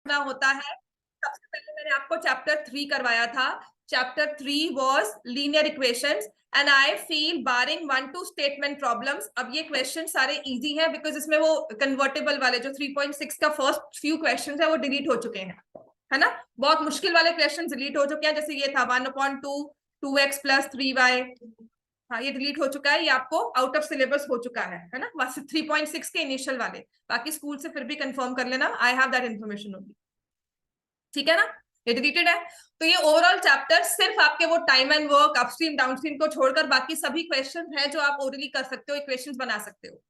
करना होता है। सबसे पहले मैंने आपको चैप्टर 3 करवाया था। Chapter 3 was linear equations and I feel boring 1-2 statement problems, अब ये क्वेश्चन सारे इजी हैं बिकॉज इसमें वो कन्वर्टेबल वाले जो 3.6 का फर्स्ट फ्यू क्वेश्चन है वो डिलीट हो चुके हैं, है ना। बहुत मुश्किल वाले क्वेश्चन डिलीट हो चुके हैं, जैसे ये था 1/2 2x + 3y, हाँ ये डिलीट हो चुका है, ये आपको आउट ऑफ सिलेबस हो चुका है ना। 3.6 के इनिशियल वाले, बाकी स्कूल से फिर भी कंफर्म कर लेना, I have that information only, ठीक है ना। ये डिलीटेड है। तो ये ओवरऑल चैप्टर सिर्फ आपके वो time and work upstream downstream को छोड़कर बाकी सभी क्वेश्चन है जो आप ओरली कर सकते हो, इक्वेशंस बना सकते हो।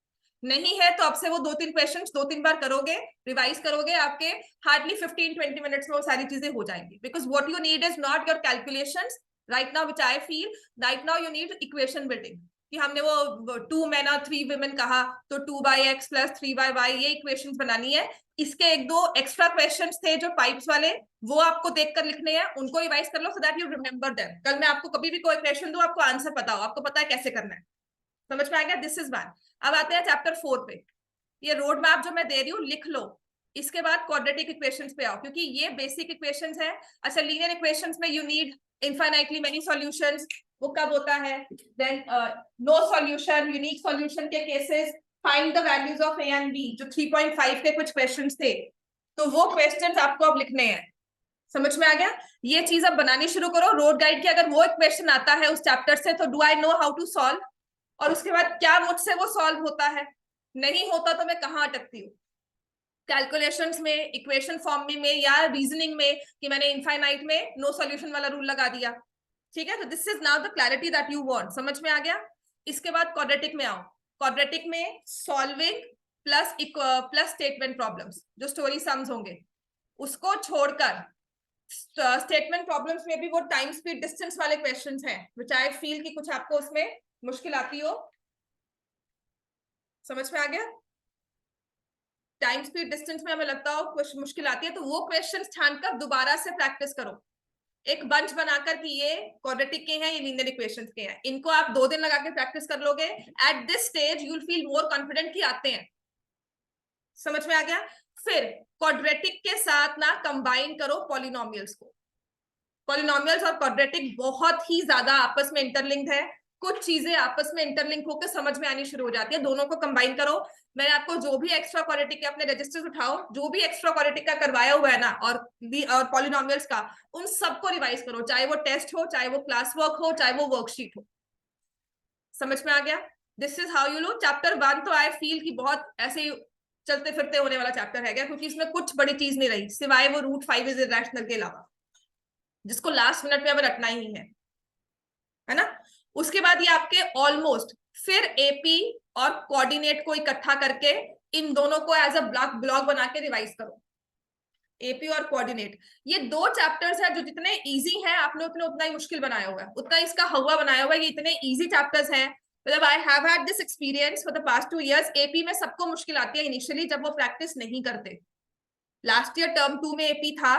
नहीं है तो आपसे वो 2-3 क्वेश्चन 2-3 बार करोगे, रिवाइज करोगे, आपके हार्डली 15-20 मिनट्स में वो सारी चीजें हो जाएंगी। Because what you need is not your calculations right now, which I feel right now you need equation building, कि हमने वो 2 men और 3 women कहा तो 2x + 3y ये इक्वेशंस बनानी है। इसके 1-2 एक्स्ट्रा क्वेश्चंस थे जो पाइप्स वाले, वो आपको देखकर लिखने हैं, उनको रिवाइज कर लो so that you remember them. कल मैं आपको कभी भी कोई क्वेश्चन दूं, आपको आंसर पता हो, आपको पता है कैसे करना है, समझ में आ गया। This is one. अब आते हैं चैप्टर 4 पे। ये रोड मैप जो मैं दे रही हूँ लिख लो, इसके बाद क्वाड्रेटिक इक्वेशंस पे आओ, क्योंकि ये बेसिक इक्वेशंस है। अच्छा, लीनियर इक्वेशंस में you need infinitely many solutions, वो कब होता है, then no solution, unique solution के cases, find the values of a and b, जो 3.5 के कुछ क्वेश्चंस थे, तो वो क्वेश्चंस आपको अब लिखने हैं। समझ में आ गया। ये चीज अब बनानी शुरू करो। रोड गाइड की अगर वो एक क्वेश्चन आता है उस चैप्टर से, तो do I know how to solve, और उसके बाद क्या मुझसे वो सॉल्व होता है, नहीं होता तो मैं कहाँ अटकती हूँ, कैलकुलेशंस में, इक्वेशन फॉर्म में या रीजनिंग में, कि मैंने इनफाइनाइट में नो सॉल्यूशन वाला रूल लगा दिया, ठीक है। तो this is now the clarity that you want, समझ में आ गया। इसके बाद क्वाड्रेटिक में आओ। क्वाड्रेटिक में सॉल्विंग प्लस स्टेटमेंट प्रॉब्लम्स, जो स्टोरी सम्स होंगे, उसको छोड़कर स्टेटमेंट प्रॉब्लम्स में भी वो टाइम स्पीड डिस्टेंस वाले क्वेश्चंस हैं, व्हिच आई फील कि कुछ आपको उसमें मुश्किल आती हो। समझ में आ गया। टाइम स्पीड डिस्टेंस में हमें लगता हो कुछ मुश्किल आती है, तो वो क्वेश्चन छानकर दोबारा से प्रैक्टिस करो, एक बंच बनाकर कि ये क्वाड्रेटिक के हैं, ये लीनियर इक्वेशंस के हैं। इनको आप 2 दिन लगा के प्रैक्टिस कर लोगे, at this stage you will feel more confident कि आते हैं। समझ में आ गया। फिर क्वाड्रेटिक के साथ ना कंबाइन करो पॉलिनोमियल्स को। पॉलिनोमियल्स और क्वाड्रेटिक बहुत ही ज्यादा आपस में इंटरलिंक्ड है, कुछ चीजें आपस में इंटरलिंक होकर समझ में आनी शुरू हो जाती है, दोनों को कंबाइन करो। मैंने आपको जो भी एक्स्ट्रा क्वाड्रेटिक के अपने रजिस्टर्स उठाओ, जो भी एक्स्ट्रा क्वाड्रेटिक का करवाया हुआ है ना, और पॉलिनोमियल्स का, उन सबको रिवाइज करो, चाहे वो टेस्ट हो, चाहे वो क्लास वर्क हो, चाहे वो वर्कशीट हो। समझ में आ गया। This is how you low chapter 1। तो आई फील कि बहुत ऐसे चलते फिरते होने वाला चैप्टर है क्या, क्योंकि इसमें कुछ बड़ी चीज नहीं रही सिवाय वो √5 इज इरेशनल के अलावा, जिसको लास्ट मिनट में अब रटना ही है ना। उसके बाद ये आपके ऑलमोस्ट, फिर एपी और कोऑर्डिनेट को इकट्ठा करके इन दोनों को एज अ ब्लॉक बना के रिवाइज करो। एपी और कोऑर्डिनेट, ये 2 चैप्टर्स हैं जो जितने इजी हैं आपने उतना ही मुश्किल बनाया हुआ है, उतना इसका हवा बनाया हुआ है। ये इतने इजी चैप्टर्स हैं, मतलब I have had this experience for the past 2 years। AP में सबको मुश्किल आती है इनिशियली जब वो प्रैक्टिस नहीं करते। लास्ट ईयर टर्म 2 में एपी था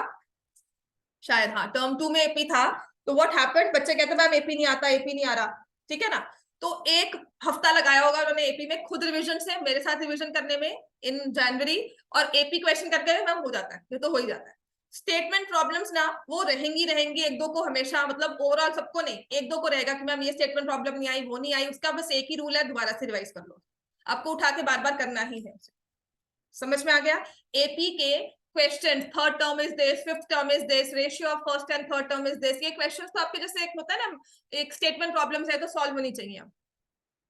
शायद, हाँ टर्म 2 में एपी था। तो व्हाट हैपेंड, बच्चे कहते मैम एपी नहीं आता, एपी नहीं आ रहा, ठीक है ना। तो 1 हफ्ता लगाया होगा उन्होंने एपी में खुद रिवीजन से, मेरे साथ रिवीजन करने में इन जनवरी, और एपी क्वेश्चन करके मैम हो जाता है, ये तो हो ही जाता है। स्टेटमेंट प्रॉब्लम्स ना वो रहेंगी 1-2 को हमेशा, मतलब ओवरऑल सबको नहीं, 1-2 को रहेगा कि मैम ये स्टेटमेंट प्रॉब्लम नहीं आई, वो नहीं आई, उसका बस एक ही रूल है, दोबारा से रिवाइज कर लो, आपको उठा के बार बार करना ही है। समझ में आ गया। एपी के question, third term is this, fifth term is this, ratio of first and third term is this, ये क्वेश्चंस तो आपके जैसे एक होता है ना, एक स्टेटमेंट प्रॉब्लम्स है तो सॉल्व होनी चाहिए,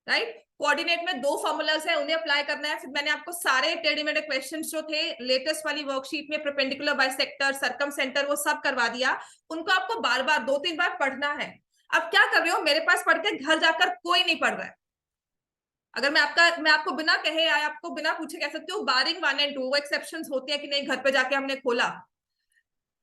राइट। कोऑर्डिनेट में 2 फॉर्मूलाज है, उन्हें अप्लाई करना है। फिर मैंने आपको सारे टेढ़े मेढ़े क्वेश्चंस जो थे लेटेस्ट वाली वर्कशीट में, परपेंडिकुलर, बाइसेक्टर, सर्कम सेंटर, वो सब करवा दिया। उनको आपको बार बार 2-3 बार पढ़ना है। अब क्या कर रहे हो, मेरे पास पढ़ के घर जाकर कोई नहीं पढ़ रहा है। अगर मैं आपको बिना कहे या आपको बिना पूछे कह सकती हूँ, बारिंग 1 और 2, वो एक्सेप्शंस होती है कि नहीं, घर पे जाके हमने खोला,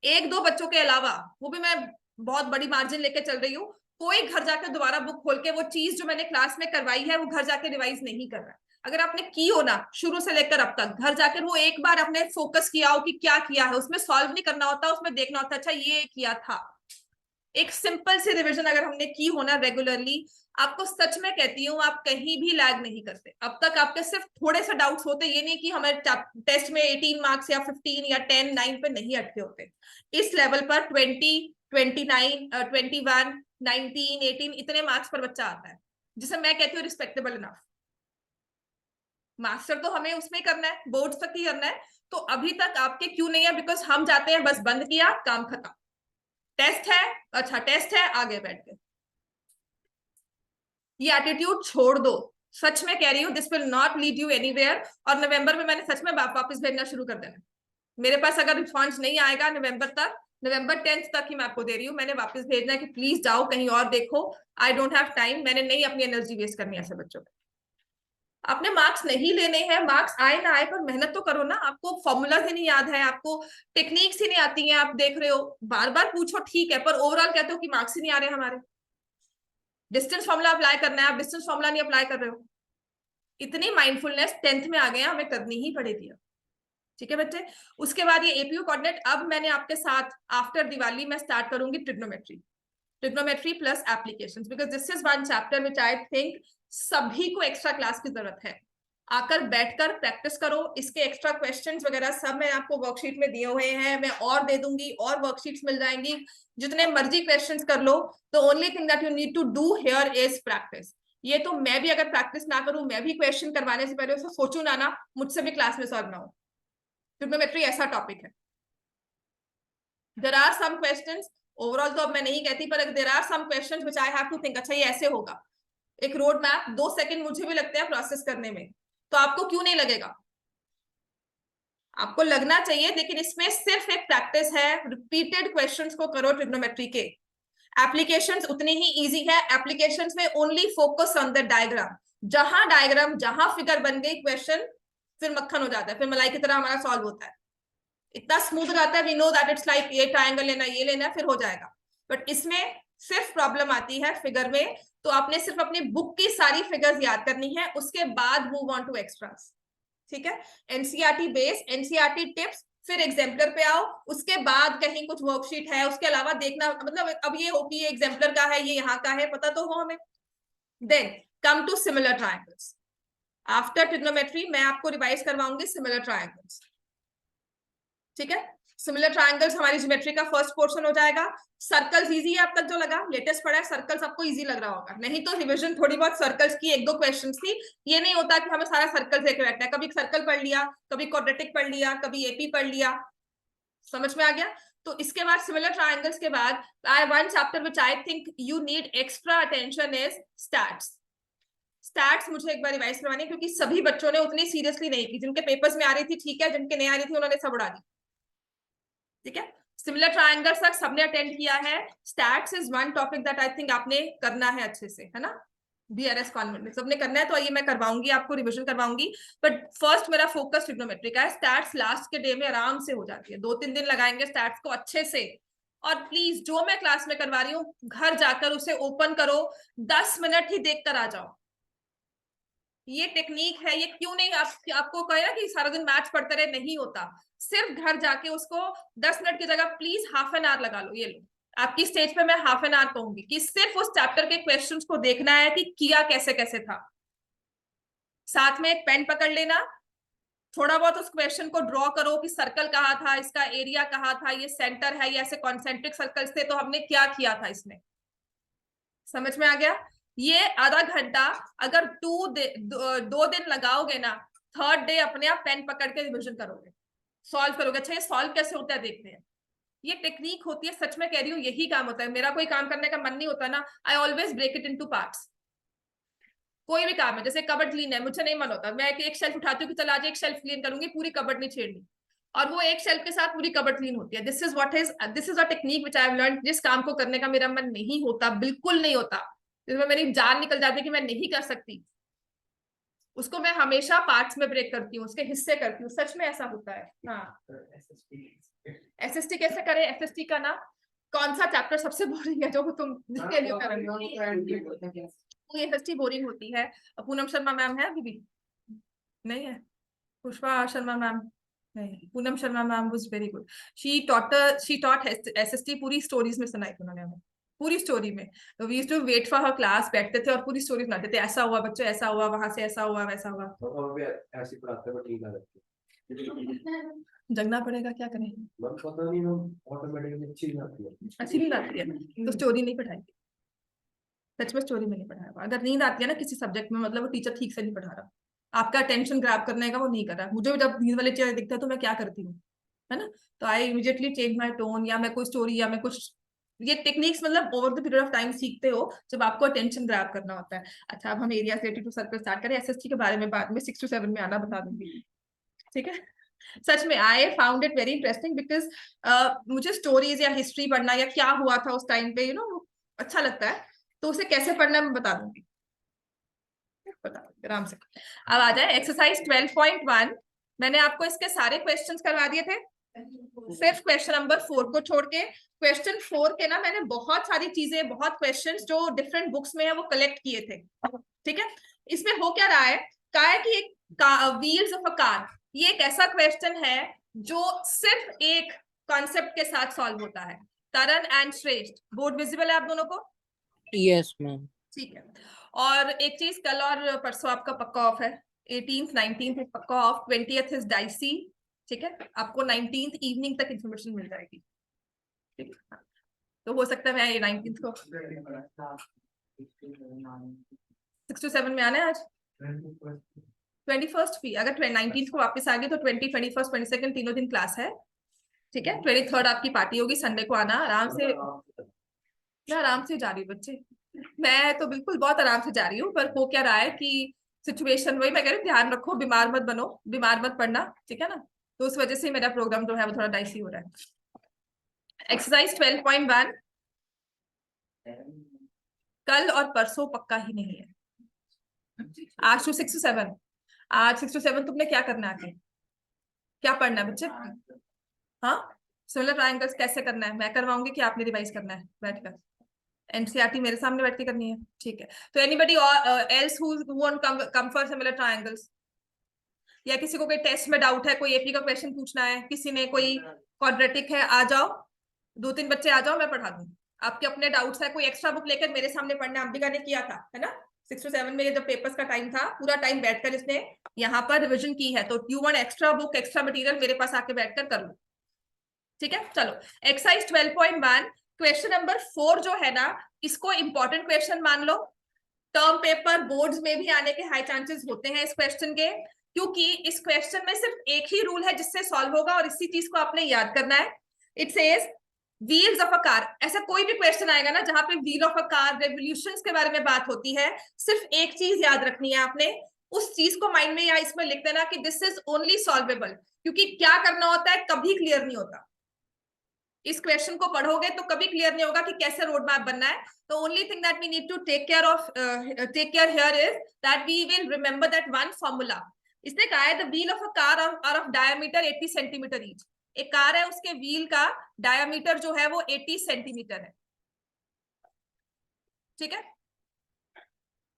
1-2 बच्चों के अलावा, वो भी मैं बहुत बड़ी मार्जिन लेके चल रही हूँ, कोई घर जाकर दोबारा बुक खोल के वो चीज जो मैंने क्लास में करवाई है वो घर जाके रिवाइज नहीं कर रहा है। अगर आपने की हो ना शुरू से लेकर अब तक, घर जाकर वो एक बार आपने फोकस किया हो कि क्या किया है, उसमें सॉल्व नहीं करना होता, उसमें देखना होता अच्छा ये किया था, एक सिंपल सी रिवीजन अगर हमने की हो ना रेगुलरली, आपको सच में कहती हूँ आप कहीं भी लैग नहीं करते। अब तक आपके सिर्फ थोड़े से डाउट्स होते, ये नहीं कि हमारे टेस्ट में 18 मार्क्स या 15 या 10 9 पे नहीं अटके होते। इस लेवल पर 20 29 21 19 18 इतने मार्क्स पर बच्चा आता है, जिसे मैं कहती हूँ रिस्पेक्टेबल इनफ। मास्टर तो हमें उसमें करना है, बोर्ड तक ही करना है। तो अभी तक आपके क्यों नहीं है? बिकॉज हम जाते हैं बस बंद किया काम खत्म, टेस्ट है अच्छा टेस्ट है आगे बैठ गए। ये एटीट्यूड छोड़ दो, सच में कह रही हूँ, this will not lead you anywhere. और नवंबर में मैंने सच में वापस भेजना शुरू कर देना। मेरे पास अगर रिस्पॉन्स नहीं आएगा नवंबर तक, नवंबर 10th तक ही मैं आपको दे रही हूँ, मैंने वापस भेजना है कि प्लीज जाओ कहीं और देखो। आई डोंट हैव टाइम, मैंने नहीं अपनी एनर्जी वेस्ट करनी ऐसे बच्चों पे। आपने मार्क्स नहीं लेने हैं, मार्क्स आए ना आए पर मेहनत तो करो ना। आपको फॉर्मूला ही नहीं याद है, आपको टेक्निक्स ही नहीं आती हैं, आप देख रहे हो बार बार पूछो ठीक है, पर ओवरऑल कहते हो कि मार्क्स ही नहीं आ रहे हमारे। डिस्टेंस फॉर्मूला अप्लाई करना है, आप डिस्टेंस फॉर्मूला नहीं अप्लाई कर रहे हो। इतनी माइंडफुलनेस 10th में आ गए, हमें करनी ही पड़ेगी। ठीक है बच्चे। उसके बाद ये एपीयू कोऑर्डिनेट, अब मैंने आपके साथ आफ्टर दिवाली मैं स्टार्ट करूंगी trigonometry plus applications, because this is one chapter which I think सभी को एक्स्ट्रा क्लास की जरूरत है। आकर बैठकर प्रैक्टिस करो। इसके एक्स्ट्रा क्वेश्चंस वगैरह सब मैं आपको वर्कशीट में दिए हुए हैं, मैं और दे दूंगी, और वर्कशीट्स मिल जाएंगी। जितने मर्जी क्वेश्चंस कर लो। The only thing that you need to do here is practice. ये तो मैं भी अगर प्रैक्टिस ना करूं, मैं भी क्वेश्चन करवाने से पहले उसे सोचूं ना, मुझसे भी क्लास में सॉल्व ना हो। ट्रिग्नोमेट्री ऐसा टॉपिक है। There are some questions, overall तो अब मैं नहीं कहती, पर there are some questions which I have to think, अच्छा ये ऐसे होगा। एक रोड मैप 2 सेकंड मुझे भी लगते हैं प्रोसेस करने में, तो आपको क्यों नहीं लगेगा? आपको लगना चाहिए, लेकिन इसमें सिर्फ एक प्रैक्टिस है, रिपीटेड क्वेश्चंस को करो ट्रिग्नोमेट्री के। एप्लीकेशंस उतनी ही इजी है, एप्लीकेशंस में only focus on the diagram. जहां डायग्राम, जहां फिगर बन गई, क्वेश्चन फिर मक्खन हो जाता है, फिर मलाई की तरह हमारा सॉल्व होता है। इतना स्मूथ जाता है, we know that it's like ये ट्रायंगल लेना, ये लेना, फिर हो जाएगा। बट इसमें सिर्फ प्रॉब्लम आती है फिगर में। तो आपने सिर्फ अपनी बुक की सारी फिगर्स याद करनी है, उसके बाद मूव ऑन टू एक्स्ट्रास। ठीक है। एनसीईआरटी बेस, एनसीईआरटी टिप्स, फिर एग्जाम्पलर पे आओ। उसके बाद कहीं कुछ वर्कशीट है उसके अलावा देखना, मतलब अब ये हो कि ये एग्जाम्पलर का है, ये यहाँ का है, पता तो हो हमें। Then come to similar triangles. After trigonometry मैं आपको रिवाइज करवाऊंगी सिमिलर ट्रायंगल्स। ठीक है। सिमिलर ट्रायंगल्स हमारी ज्योमेट्री का फर्स्ट पोर्शन हो जाएगा। सर्कल्स इजी है, अब तक जो लगा लेटेस्ट पढ़ा है, सर्कल्स आपको इजी लग रहा होगा। नहीं तो रिवीजन थोड़ी बहुत सर्कल्स की 1-2 क्वेश्चंस थी। ये नहीं होता कि हमें सारा सर्कल देके बैठना है, कभी सर्कल पढ़ लिया, कभी क्वाड्रेटिक पढ़ लिया, कभी एपी पढ़ लिया। समझ में आ गया? तो इसके बाद सिमिलर ट्रायंगल्स के बाद one chapter which I think you need extra attention is stats. Stats मुझे एक बार रिवाइज करवानी है, क्योंकि सभी बच्चों ने उतनी सीरियसली नहीं की। जिनके पेपर्स में आ रही थी ठीक है, जिनके नहीं आ रही थी उन्होंने सब उड़ा दी। ठीक है। सिमिलर ट्रायंगल्स तक सबने अटेंड किया है। Stats is one topic that I think आपने करना है अच्छे से, है ना? बीआरएस कॉन्वेंट में सबने करना है, तो आइए मैं करवाऊंगी, आपको रिवीजन करवाऊंगी। बट फर्स्ट मेरा फोकस ट्रिग्नोमेट्री का है। स्टैट्स लास्ट के डे में आराम से हो जाती है, 2-3 दिन लगाएंगे स्टैट्स को अच्छे से। और प्लीज जो मैं क्लास में करवा रही हूँ, घर जाकर उसे ओपन करो, 10 मिनट ही देख कर आ जाओ। ये टेक्निक है, ये क्यों नहीं आपको कहे ना कि सारा दिन मैथ्स पढ़ते रहे, नहीं होता। सिर्फ घर जाके उसको 10 मिनट की जगह प्लीज हाफ एन आवर लगा लो। ये लो, आपकी स्टेज पे मैं हाफ एन आवर कहूंगी कि सिर्फ उस चैप्टर के क्वेश्चंस को देखना है कि किया कैसे कैसे था। साथ में एक पेन पकड़ लेना, थोड़ा बहुत उस क्वेश्चन को ड्रॉ करो कि सर्कल कहाँ था, इसका एरिया कहाँ था, ये सेंटर है, ये ऐसे कॉन्सेंट्रिक सर्कल्स थे, तो हमने क्या किया था इसमें। समझ में आ गया? ये आधा घंटा अगर 2 दिन लगाओगे ना, थर्ड डे अपने आप पेन पकड़ के रिविजन करोगे, सॉल्व करोगे। अच्छा ये सॉल्व कैसे होता है देखते हैं। ये टेक्निक होती है, सच में कह रही हूँ, यही काम होता है। मेरा कोई काम करने का मन नहीं होता ना, I always break it into parts. कोई भी काम है, जैसे कबर्ड क्लीन है, मुझे नहीं मन होता, मैं एक शेल्फ उठाती हूँ कि चल आज एक शेल्फ क्लीन करूंगी, पूरी कबर्ड नहीं छेड़नी, और वो एक शेल्फ के साथ पूरी कबर्ड क्लीन होती है। This is a technique which I have learned. जिस काम को करने का मेरा मन नहीं होता, बिल्कुल नहीं होता, जिसमें मेरी जान निकल जाती है कि मैं नहीं कर सकती, उसको मैं हमेशा पार्ट्स में ब्रेक करती हूँ, उसके हिस्से करती हूँ। सच में ऐसा होता है। हाँ, एसएसटी कैसे करें? एसएसटी का ना कौन सा चैप्टर सबसे बोरिंग है जो तुम जिसके लिए कर रहे हो? एसएसटी बोरिंग होती है। पूनम शर्मा मैम है अभी भी? नहीं है। पुष्पा शर्मा मैम नहीं, Poonam Sharma ma'am was very good. She taught SST, पूरी स्टोरीज में सुनाई थी उन्होंने हमें। पूरी स्टोरी में। तो we used to wait for her class, बैठते थे और पूरी स्टोरी सुनाते थे, ऐसा हुआ बच्चों, ऐसा हुआ, वहां से ऐसा हुआ, वैसा हुआ। तो भी ऐसी पढ़ाते हैं, ठीक लगती है। जगना पड़ेगा, क्या करें। पता नहीं, ऑटोमेटिकली अच्छी नहीं आती है, अच्छी नींद आती है तो स्टोरी नहीं पढ़ाई, सच में स्टोरी में नहीं पढ़ाया। अगर नींद आती है ना किसी सब्जेक्ट में, मतलब वो टीचर ठीक से नहीं पढ़ा रहा, आपका अटेंशन ग्रैब करने का वो नहीं कर रहा। मुझे भी जब नींद वाले चेहरे दिखते हैं तो मैं क्या करती हूँ, है ना। तो I immediately change my tone, या मैं कोई स्टोरी या मैं कुछ, ये टेक्निक्स मतलब over the period of time सीखते हो जब आपको अटेंशन ग्रैब करना होता है। अच्छा, अब हम area related to circle start करें। एसएसटी के बारे में बाद में 6 to 7 में आना बता दूंगी, ठीक है। सच में I found it very interesting because मुझे स्टोरीज या हिस्ट्री पढ़ना या क्या हुआ था उस टाइम पे, यू नो, अच्छा लगता है। तो उसे कैसे पढ़ना मैं बता दूंगी, बता दूंगी आराम से। अब आ जाए एक्सरसाइज 12.1। मैंने आपको इसके सारे क्वेश्चंस करवा दिए थे, सिर्फ क्वेश्चन नंबर 4 को छोड़ के। क्वेश्चन 4 के ना मैंने बहुत सारी चीजें, बहुत क्वेश्चंस जो डिफरेंट बुक्स में है वो कलेक्ट किए थे, ठीक है। इसमें हो क्या रहा है, कहा है कि व्हील्स ऑफ अ कार, ये एक ऐसा क्वेश्चन है जो सिर्फ एक कॉन्सेप्ट के साथ सॉल्व होता है। तरन एंड श्रेष्ठ, बोर्ड विजिबल है आप दोनों को? Yes ma'am. ठीक है। और एक चीज, कल और परसों आपका पक्का ऑफ है, 18th 19th पक्का ऑफ, 20th इज डाइसी, ठीक है। आपको 19th इवनिंग तक इंफॉर्मेशन मिल जाएगी, ठीक है। तो हो सकता है मैं ये 19th को 6 to 7 में आना है आज। 21st भी, अगर 19th को वापस आ गई तो 20, 21st, 22nd तीनों दिन क्लास है, ठीक है। 23rd आपकी पार्टी होगी, संडे को आना आराम से। मैं आराम से जा रही हूँ बच्चे, मैं तो बिल्कुल बहुत आराम से जा रही हूँ, पर हो क्या रहा है कि सिचुएशन, वही मैं कह रही हूँ, ध्यान रखो, बीमार मत बनो, बीमार मत पड़ना, ठीक है ना। तो उस वजह से मेरा प्रोग्राम जो है वो थोड़ा डाइसी हो रहा है। एक्सरसाइज 12.1 कल और परसों पक्का ही नहीं है। आज तो 6 to 7, आज 6 to 7 तुमने क्या करना है आके, क्या पढ़ना है बच्चे? हाँ, सिमिलर ट्रायंगल्स कैसे करना है मैं करवाऊंगी कि आपने रिवाइज करना है बैठकर? एनसीईआरटी मेरे सामने बैठ के करनी है, ठीक है। तो anybody else who want come for similar triangles, या किसी को कोई टेस्ट में डाउट है, कोई एपी का क्वेश्चन पूछना है, किसी ने कोई क्वाड्रेटिक है, आ जाओ, 2-3 बच्चे आ जाओ, मैं पढ़ा दूं। आपके अपने डाउट्स है, कोई एक्स्ट्रा बुक लेकर मेरे सामने पढ़ना, अंबिका ने किया था, है ना। 6 to 7 में ये जब पेपर्स का टाइम था, पूरा टाइम बैठकर इसने यहाँ पर रिविजन की है। तो you want extra book, extra material, मेरे पास आके बैठकर कर लो, ठीक है। चलो, एक्सरसाइज 12.1 क्वेश्चन नंबर 4 जो है ना, इसको इंपॉर्टेंट क्वेश्चन मान लो। टर्म पेपर, बोर्ड्स में भी आने के हाई चांसेस होते हैं इस क्वेश्चन के, क्योंकि इस क्वेश्चन में सिर्फ एक ही रूल है जिससे सॉल्व होगा, और इसी चीज को आपने याद करना है। It says wheels of a car. ऐसा कोई भी क्वेश्चन आएगा ना जहां पे wheel of a car, revolutions के बारे में बात होती है, सिर्फ एक चीज याद रखनी है आपने, उस चीज को माइंड में या इसमें लिख देना कि दिस इज ओनली सॉल्वेबल, क्योंकि क्या करना होता है कभी क्लियर नहीं होता। इस क्वेश्चन को पढ़ोगे तो कभी क्लियर नहीं होगा कि कैसे रोड मैप बनना है। तो only thing that we need to take care here is that we will remember that one formula. इसने कहा है the wheel of a car are of diameter 80 centimetre each. एक कार है, उसके व्हील का डायमीटर जो है वो 80 सेंटीमीटर है, ठीक है।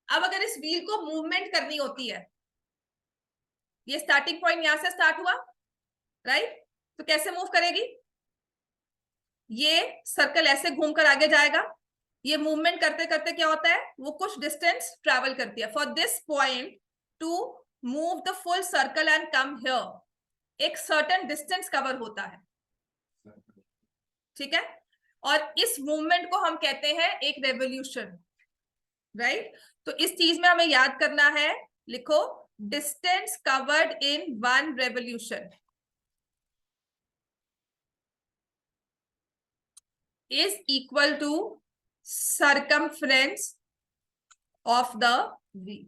अब अगर इस व्हील को मूवमेंट करनी होती है, ये स्टार्टिंग पॉइंट यहां से स्टार्ट हुआ, राइट, तो कैसे मूव करेगी? ये सर्कल ऐसे घूमकर आगे जाएगा, ये मूवमेंट करते करते क्या होता है, वो कुछ डिस्टेंस ट्रेवल करती है। For this point two move the full circle and come here, एक सर्टेन डिस्टेंस कवर होता है, ठीक है। और इस मूवमेंट को हम कहते हैं एक रेवोल्यूशन, राइट। तो इस चीज में हमें याद करना है, लिखो distance covered in one revolution is equal to circumference of the wheel।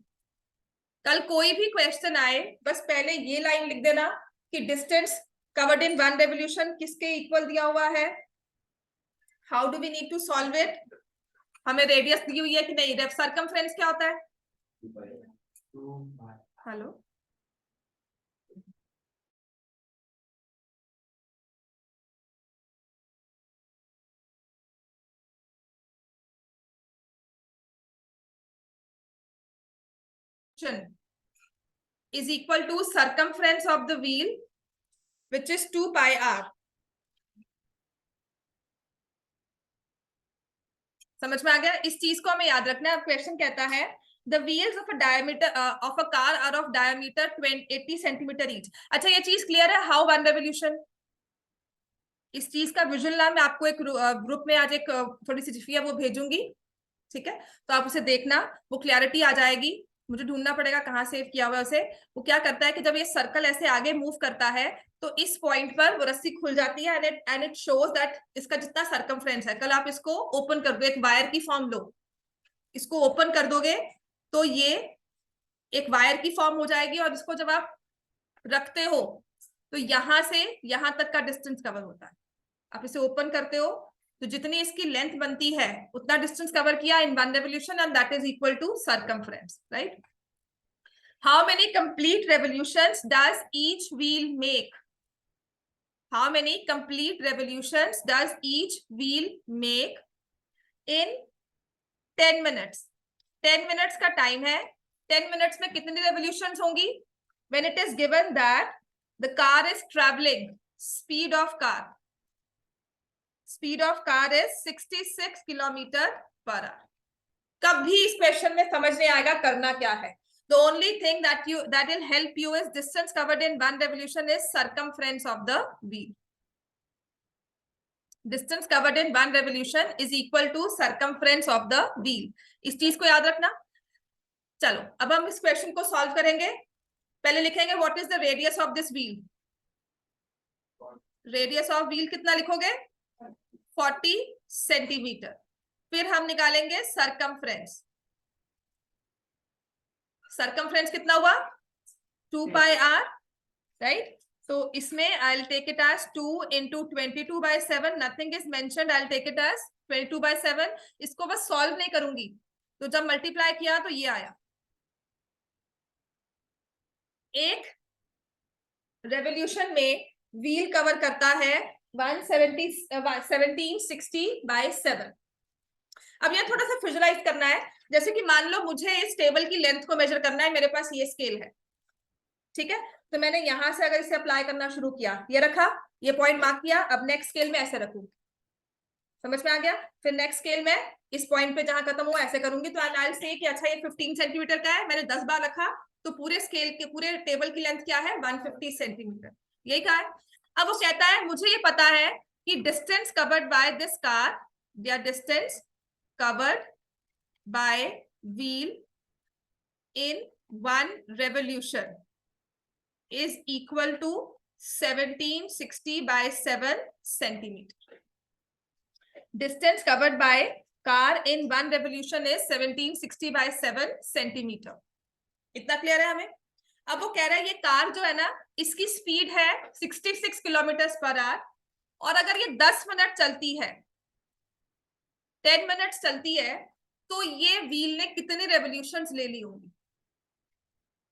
कल कोई भी क्वेश्चन आए, बस पहले ये लाइन लिख देना कि distance covered in one revolution किसके इक्वल दिया हुआ है। How do we need to solve it? हमें रेडियस दी हुई है कि नहीं, सर्कमफ्रेंस क्या होता है? Hello, is equal to circumference of the wheel, which is 2 pi r, समझ में आ गया? इस चीज को हमें याद रखना है। अब क्वेश्चन कहता है the wheels of a diameter of a car are of diameter 80 centimetre each. अच्छा, ये चीज क्लियर है? हाउ वन रेवोल्यूशन, इस चीज का विजुअल ना मैं आपको एक ग्रुप में आज एक थोड़ी सी चिट्ठी है वो भेजूंगी, ठीक है? तो आप उसे देखना, वो क्लैरिटी आ जाएगी। मुझे ढूंढना पड़ेगा कहाँ सेव किया हुआ है उसे। वो क्या करता है कि जब ये सर्कल ऐसे आगे मूव करता है तो इस पॉइंट पर वो रस्सी खुल जाती है एंड इट शोज दैट इसका जितना सरकमफ्रेंस है। कल आप इसको ओपन कर दो, एक वायर की फॉर्म लो, इसको ओपन कर दोगे तो ये एक वायर की फॉर्म हो जाएगी, और इसको जब आप रखते हो तो यहां से यहां तक का डिस्टेंस कवर होता है। आप इसे ओपन करते हो तो जितनी इसकी लेंथ बनती है उतना डिस्टेंस कवर किया in one revolution, and that is equal to circumference, right? How many complete revolutions does each wheel make? How many complete revolutions does each wheel make in 10 minutes? 10 minutes का time है। 10 minutes में कितनी revolutions होंगी? When it is given that the car is travelling, speed of car, speed of car is 66 kilometre per hour. कभी इस question में समझ नहीं आएगा करना क्या है। The only thing that will help you is distance covered in one revolution is circumference of the wheel. Distance covered in one revolution is equal to circumference of the wheel. इस चीज को याद रखना। चलो अब हम इस क्वेश्चन को सॉल्व करेंगे। पहले लिखेंगे what is the radius of this wheel. Radius of wheel कितना लिखोगे? 40 सेंटीमीटर। फिर हम निकालेंगे सरकमफ्रेंस। सरकमफ्रेंस कितना हुआ? 2 पाई आर, राइट? तो इसमें I will take it as 2 into 22/7, nothing is mentioned, I will take it as 22/7। इसको बस सॉल्व नहीं करूंगी, तो जब मल्टीप्लाई किया तो ये आया। एक रेवोल्यूशन में व्हील कवर करता है 1760/7। अब ये थोड़ा सा विजुअलाइज करना है। जैसे कि मान लो मुझे इस टेबल की लेंथ को मेजर करना है, मेरे पास ये स्केल है, ठीक है? तो मैंने यहां से अगर इसे अप्लाई करना शुरू किया, ये रखा, ये पॉइंट मार्क किया, अब नेक्स्ट स्केल में ऐसे रखूं, समझ में आ गया? फिर नेक्स्ट स्केल में इस पॉइंट पे जहां खत्म हुआ ऐसे करूंगी, तो आई विल से कि अच्छा ये 15 सेंटीमीटर का है, मैंने 10 बार रखा, तो पूरे स्केल के पूरे टेबल की लेंथ क्या है? 150 सेंटीमीटर। यही कहा है। अब वो कहता है मुझे ये पता है कि distance covered by this car या distance covered by wheel in 1 revolution is equal to 1760/7 centimeter. Distance covered by car in 1 revolution is 1760/7 centimeter. इतना क्लियर है हमें? अब वो कह रहा है ये कार जो है ना, इसकी स्पीड है 66 किलोमीटर पर आवर, और अगर ये 10 मिनट चलती है, 10 मिनट्स चलती है, तो ये व्हील ने कितनी रेवोल्यूशंस ले ली होंगी?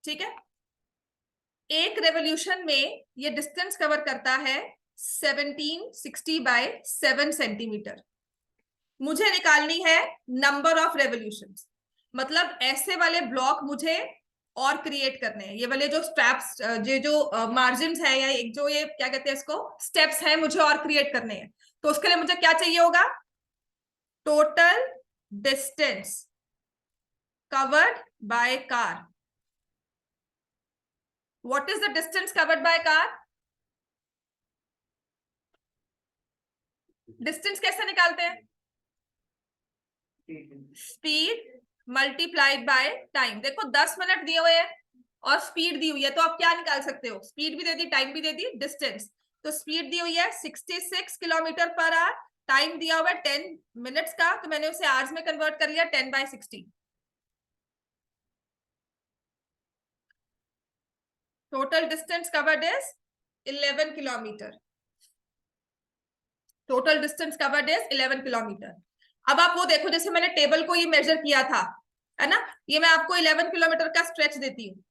ठीक है? एक रेवोल्यूशन में ये डिस्टेंस कवर करता है 1760/7 सेंटीमीटर। मुझे निकालनी है नंबर ऑफ रेवोल्यूशंस, मतलब ऐसे वाले ब्लॉक मुझे और क्रिएट करने हैं। ये वाले जो स्टेप्स, ये जो मार्जिन्स है, या एक जो ये क्या कहते हैं इसको, स्टेप्स हैं, मुझे और क्रिएट करने हैं। तो उसके लिए मुझे क्या चाहिए होगा? Total distance covered by car. What is the distance covered by car? Distance कैसे निकालते हैं? Speed multiplied by time. देखो 10 मिनट दिए हुए हैं और स्पीड दी हुई है, तो आप क्या निकाल सकते हो? स्पीड भी दे दी, टाइम भी दे दी, डिस्टेंस। तो स्पीड दी हुई है 66 किलोमीटर पर आवर, टाइम दिया हुआ है 10 मिनट्स का, तो मैंने उसे आवर्स में कन्वर्ट कर लिया 10/60। Total distance covered is 11 kilometre. Total distance covered is 11 kilometre. अब आप वो देखो, जैसे मैंने टेबल को ये मेजर किया था, है ना, ये मैं आपको 11 किलोमीटर का स्ट्रेच देती हूँ।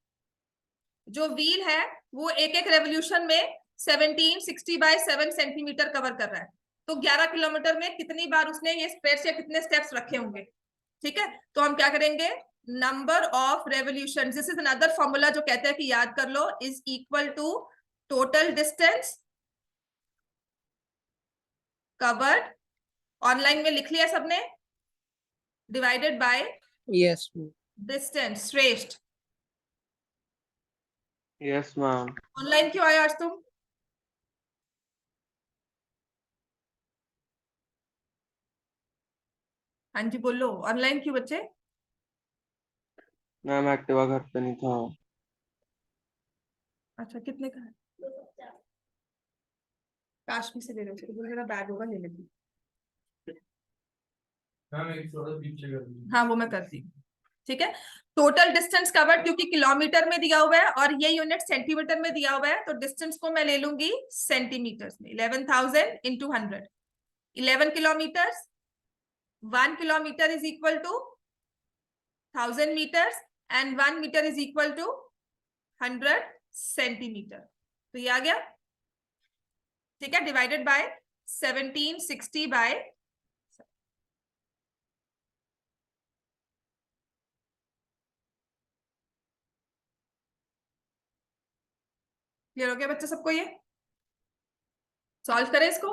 जो व्हील है वो एक एक रेवोल्यूशन में 1760/7 सेंटीमीटर कवर कर रहा है, तो 11 किलोमीटर में कितनी बार उसने ये स्ट्रेच या कितने स्टेप्स रखे होंगे? ठीक है, तो हम क्या करेंगे? Number of revolution, this is another formula जो कहते हैं कि याद कर लो, is equal to total distance covered. Online में लिख लिया सबने? Divided by Yes, ma'am. Distance. Shreshth, Yes, ma'am. Online क्यों आए आज तुम? हाँ जी बोलो, ऑनलाइन क्यों बच्चे? मैम एक्टिवा घर पे नहीं था। अच्छा, कितने का है? काश्मीर से ले लो, उसको बोलो मेरा बैग होगा ले लेती। हाँ वो मैं करती हूँ, ठीक है। टोटल डिस्टेंस कवर्ड क्योंकि किलोमीटर में दिया हुआ है और ये यूनिट सेंटीमीटर में दिया हुआ है, तो डिस्टेंस को मैं ले लूंगी सेंटीमीटर्स में। 11,000 into 100, 11 kilometres. 1 kilometre is equal to 1000 metres and 1 metre is equal to 100 centimetre. तो ये आ गया, ठीक है। डिवाइडेड बाय 1760 बाय, क्लियर हो गया बच्चे सबको? ये सॉल्व करें इसको।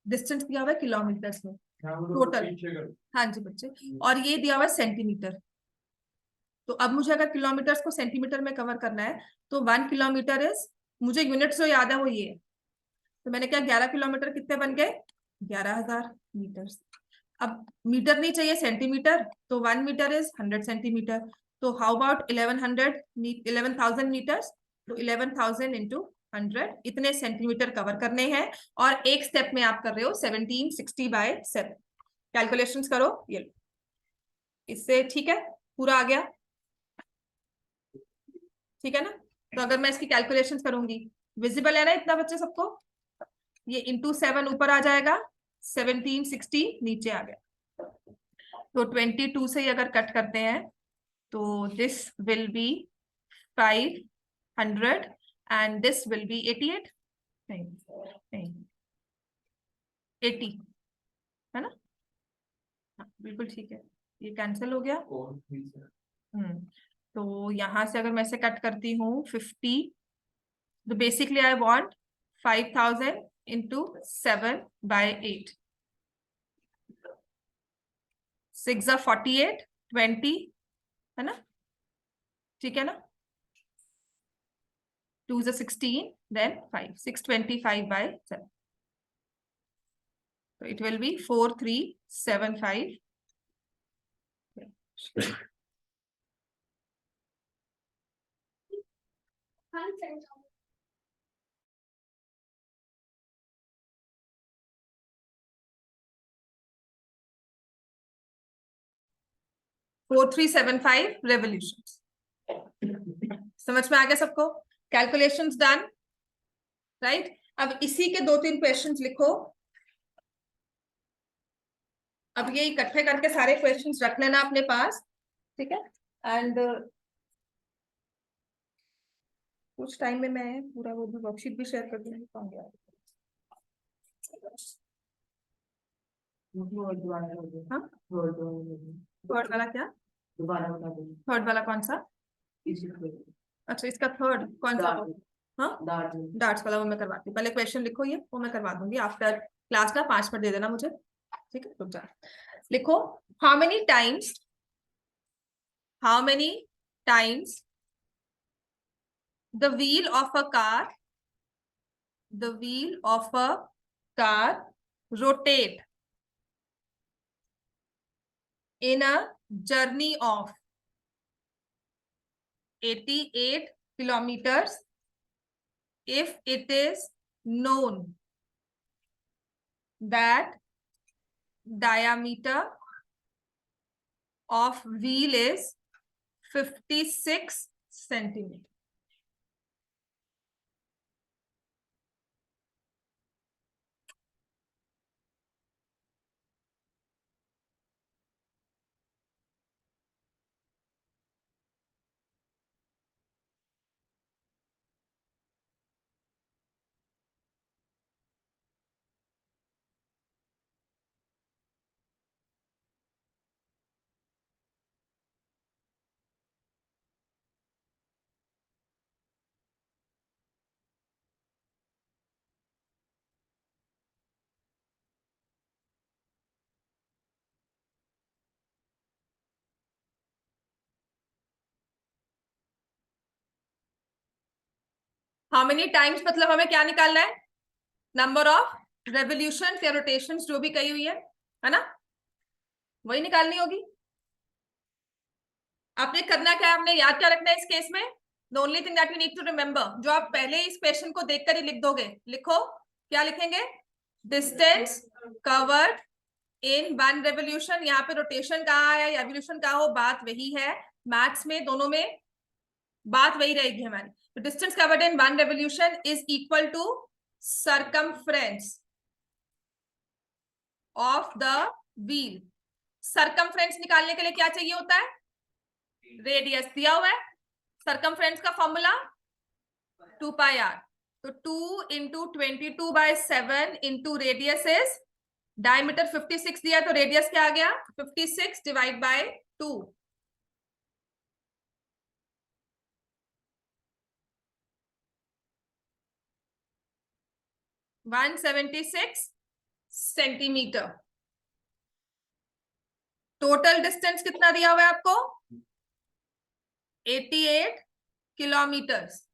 डिस्टेंस दिया हुआ है किलोमीटर्स में, टोटल। हाँ जी बच्चे, और ये दिया हुआ है सेंटीमीटर। तो अब मुझे अगर किलोमीटर्स को सेंटीमीटर में कवर करना है तो 1 किलोमीटर इज, मुझे यूनिट जो याद है वो ये है, तो मैंने क्या 11 किलोमीटर कितने बन गए? 11,000 मीटर। अब मीटर नहीं चाहिए, सेंटीमीटर, तो 1 मीटर इज 100 सेंटीमीटर। तो हाउ अबाउट 11,000 मीटर्स, तो 11,000 इंटू 100, इतने सेंटीमीटर कवर करने हैं। और एक स्टेप में आप कर रहे हो 1760 बाय 7। कैलकुलेशंस करो, ये लो, इससे ठीक है, पूरा आ गया, ठीक है ना। तो अगर मैं इसकी कैलकुलेशंस करूंगी, विजिबल है ना इतना बच्चे सबको? ये इंटू 7 ऊपर आ जाएगा, 1760 नीचे आ गया। तो 22 से ही अगर कट करते हैं तो this will be 500 and this will be 88, नहीं नहीं 80, है ना? हाँ, बिल्कुल ठीक है, ये कैंसिल हो गया। तो यहां से अगर मैं से कट करती हूँ 50, तो basically I want 5,000 into 7 by 8, 6 48, 20, है ना? ठीक है ना? 2 16, then 5, 625 by 7. So it will be 4375. Four three seven five revolution. समझ में आ गया सबको? Calculations done, right? अब इसी के 2-3 क्वेश्चंस लिखो। अब ये इकट्ठे करके सारे क्वेश्चंस रख लेना अपने पास, ठीक है। एंड कुछ टाइम में मैं पूरा वो भी वर्कशीट भी शेयर कर दूंगी। हाँ, थर्ड वाला क्या? थर्ड वाला कौन सा? अच्छा, इसका थर्ड कौन सा? हाँ, डार्ट्स वाला वो मैं करवाती हूँ। पहले क्वेश्चन लिखो, ये वो मैं करवा दूंगी आफ्टर क्लास ना। 5 मिनट दे देना मुझे, ठीक है? रुक जा, लिखो। How many times the wheel of a car rotate in a journey of 88 kilometers if it is known that diameter of wheel is 56 centimeter. How many times मतलब हमें क्या निकालना है, नंबर ऑफ रेवोल्यूशन या रोटेशन जो भी कही हुई है ना, वही निकालनी होगी। आपने करना क्या है, आपने याद क्या रखना है इस केस में, the only thing that you need to remember, जो आप पहले इस क्वेश्चन को देखकर ही लिख दोगे, लिखो क्या लिखेंगे, distance covered in one revolution. यहाँ पे रोटेशन कहाँ है या एवोल्यूशन कहाँ हो, बात वही है, मैथ्स में दोनों में बात वही रहेगी हमारी। तो distance covered in one revolution is equal to circumference of the wheel. Circumference निकालने के लिए क्या चाहिए होता है, रेडियस दिया हुआ है, सरकमफ्रेंस का फॉर्मूला 2 पाई आर, तो 2 into 22/7 into radius is, diameter 56 दिया तो रेडियस क्या आ गया, 56 divide by 2, 176 centimetre. Total distance कितना दिया हुआ है आपको, 88 किलोमीटर्स।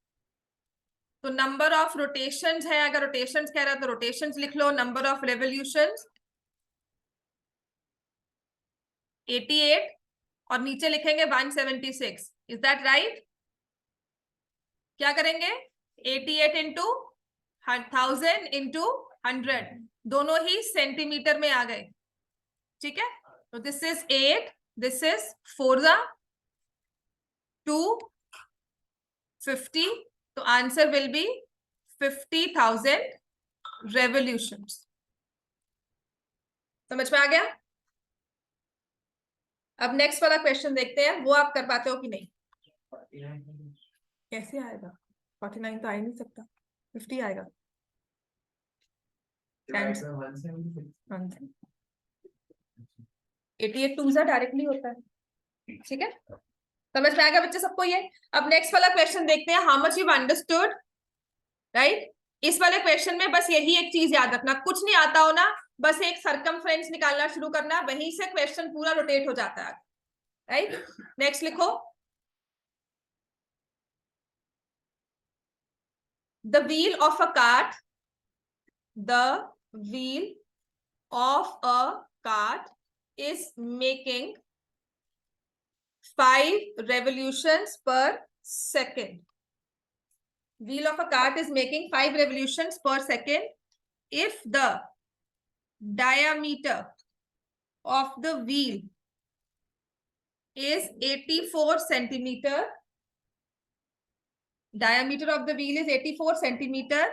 तो नंबर ऑफ रोटेशंस है, अगर रोटेशंस कह रहा है तो रोटेशंस लिख लो, नंबर ऑफ रेवोल्यूशंस 88 और नीचे लिखेंगे 176, इज दैट राइट। क्या करेंगे, 88 इंटू 1000 इंटू 100, दोनों ही सेंटीमीटर में आ गए, ठीक है। तो दिस इज 8, दिस इज 4 250, तो आंसर विल बी 50,000 रेवोल्यूशंस। समझ में आ गया। अब नेक्स्ट वाला क्वेश्चन देखते हैं, वो आप कर पाते हो कि नहीं। कैसे आएगा, 49 तो आ ही नहीं सकता, 50 आएगा। 88 टू सा डायरेक्टली होता है, ठीक है। समझ में आएगा बच्चे सबको ये। अब नेक्स्ट वाला क्वेश्चन देखते हैं, how much you understood, right. इस वाले क्वेश्चन में बस यही एक चीज याद रखना, कुछ नहीं आता हो ना, बस एक सरकमफ्रेंस निकालना शुरू करना, वहीं से क्वेश्चन पूरा रोटेट हो जाता है, राइट। नेक्स्ट लिखो, the wheel of a cart, the wheel of a cart is making 5 revolutions per second. Wheel of a cart is making 5 revolutions per second if the diameter of the wheel is 84 centimeter. Diameter of the wheel is 84 centimeter.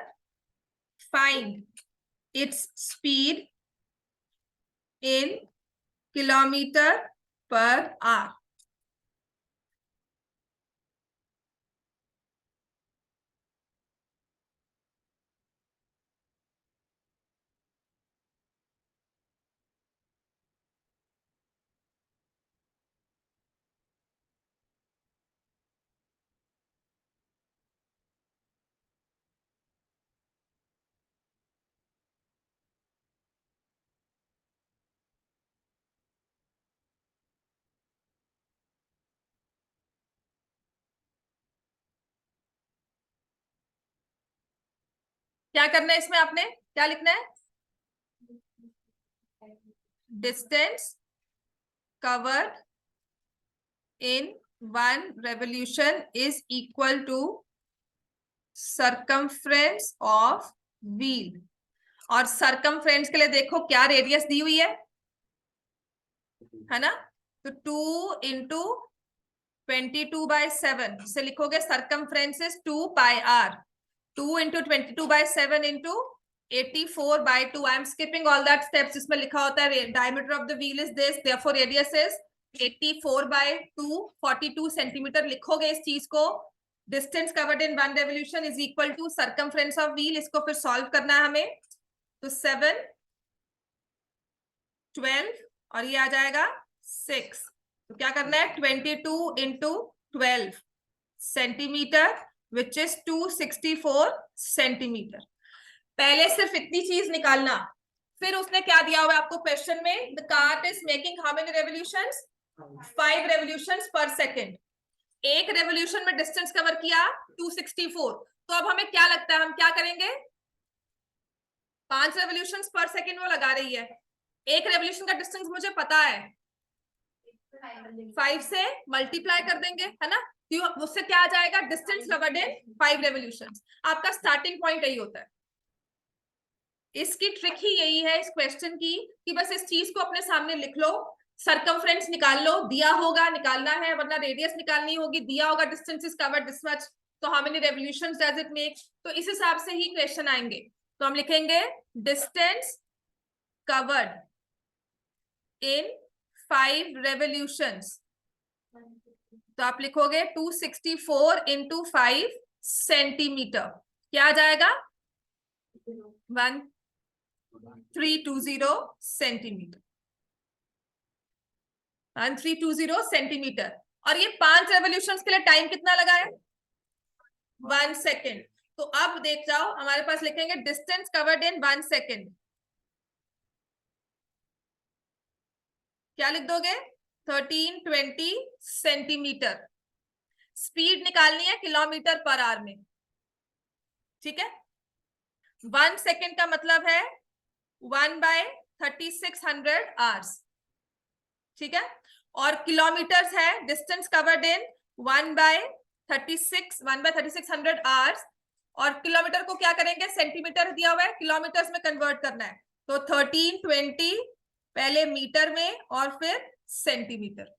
Find its speed in kilometer per hour. क्या करना है इसमें, आपने क्या लिखना है, distance covered in 1 revolution is equal to circumference of wheel। और circumference के लिए देखो क्या रेडियस दी हुई है ना, तो 2 इंटू 22/7 से लिखोगे, circumference is 2 pi r, 2 into 22/7 into 84/2। I am skipping all that steps, जिसमें लिखा होता है diameter of the wheel is this, therefore radius is 84/2, 42 centimetre लिखोगे इस चीज को। Distance covered in 1 revolution is equal to circumference of wheel, इसको फिर सॉल्व करना है हमें, तो 7 12 और ये आ जाएगा 6, तो क्या करना है, 22 into 12 centimetre which is 264 centimetre. पहले सिर्फ इतनी चीज निकालना, फिर उसने क्या दिया हुआ है आपको क्वेश्चन में, the cart is making how many revolutions, 5 revolutions पर सेकेंड। एक रेवोल्यूशन में डिस्टेंस कवर किया 264, तो अब हमें क्या लगता है, हम क्या करेंगे, 5 रेवोल्यूशंस पर सेकेंड वो लगा रही है, एक रेवोल्यूशन का डिस्टेंस मुझे पता है, 5 से मल्टीप्लाई कर देंगे, है ना, क्यों, उससे क्या आ जाएगा, डिस्टेंस कवर्ड इन 5 रेवोल्यूशंस। आपका स्टार्टिंग पॉइंट यही होता है। इसकी ट्रिक ही यही है इस क्वेश्चन की, कि बस इस चीज को अपने सामने लिख लो, सरकमफ्रेंस निकाल लो, दिया होगा निकालना है, वरना रेडियस निकालनी होगी, दिया होगा distance is covered this much, तो how many revolutions does it make, तो इस हिसाब से ही क्वेश्चन आएंगे। तो हम लिखेंगे डिस्टेंस कवर्ड इन 5 रेवोल्यूशंस, तो आप लिखोगे 264 इंटू 5 सेंटीमीटर, क्या आ जाएगा, 1320 सेंटीमीटर, 1320 सेंटीमीटर। और ये 5 रेवोल्यूशंस के लिए टाइम कितना लगा है, 1 सेकेंड। तो अब देख जाओ, हमारे पास लिखेंगे डिस्टेंस कवर्ड इन 1 सेकेंड, क्या लिख दोगे, 1320 सेंटीमीटर। स्पीड निकालनी है किलोमीटर पर आवर में, ठीक है। 1 सेकेंड का मतलब है 1/3600 आवर्स, ठीक है। और किलोमीटर्स है, डिस्टेंस कवर्ड इन 1/3600 आवर्स, और किलोमीटर को क्या करेंगे, सेंटीमीटर दिया हुआ है, किलोमीटर्स में कन्वर्ट करना है, तो 1320 पहले मीटर में और फिर सेंटीमीटर,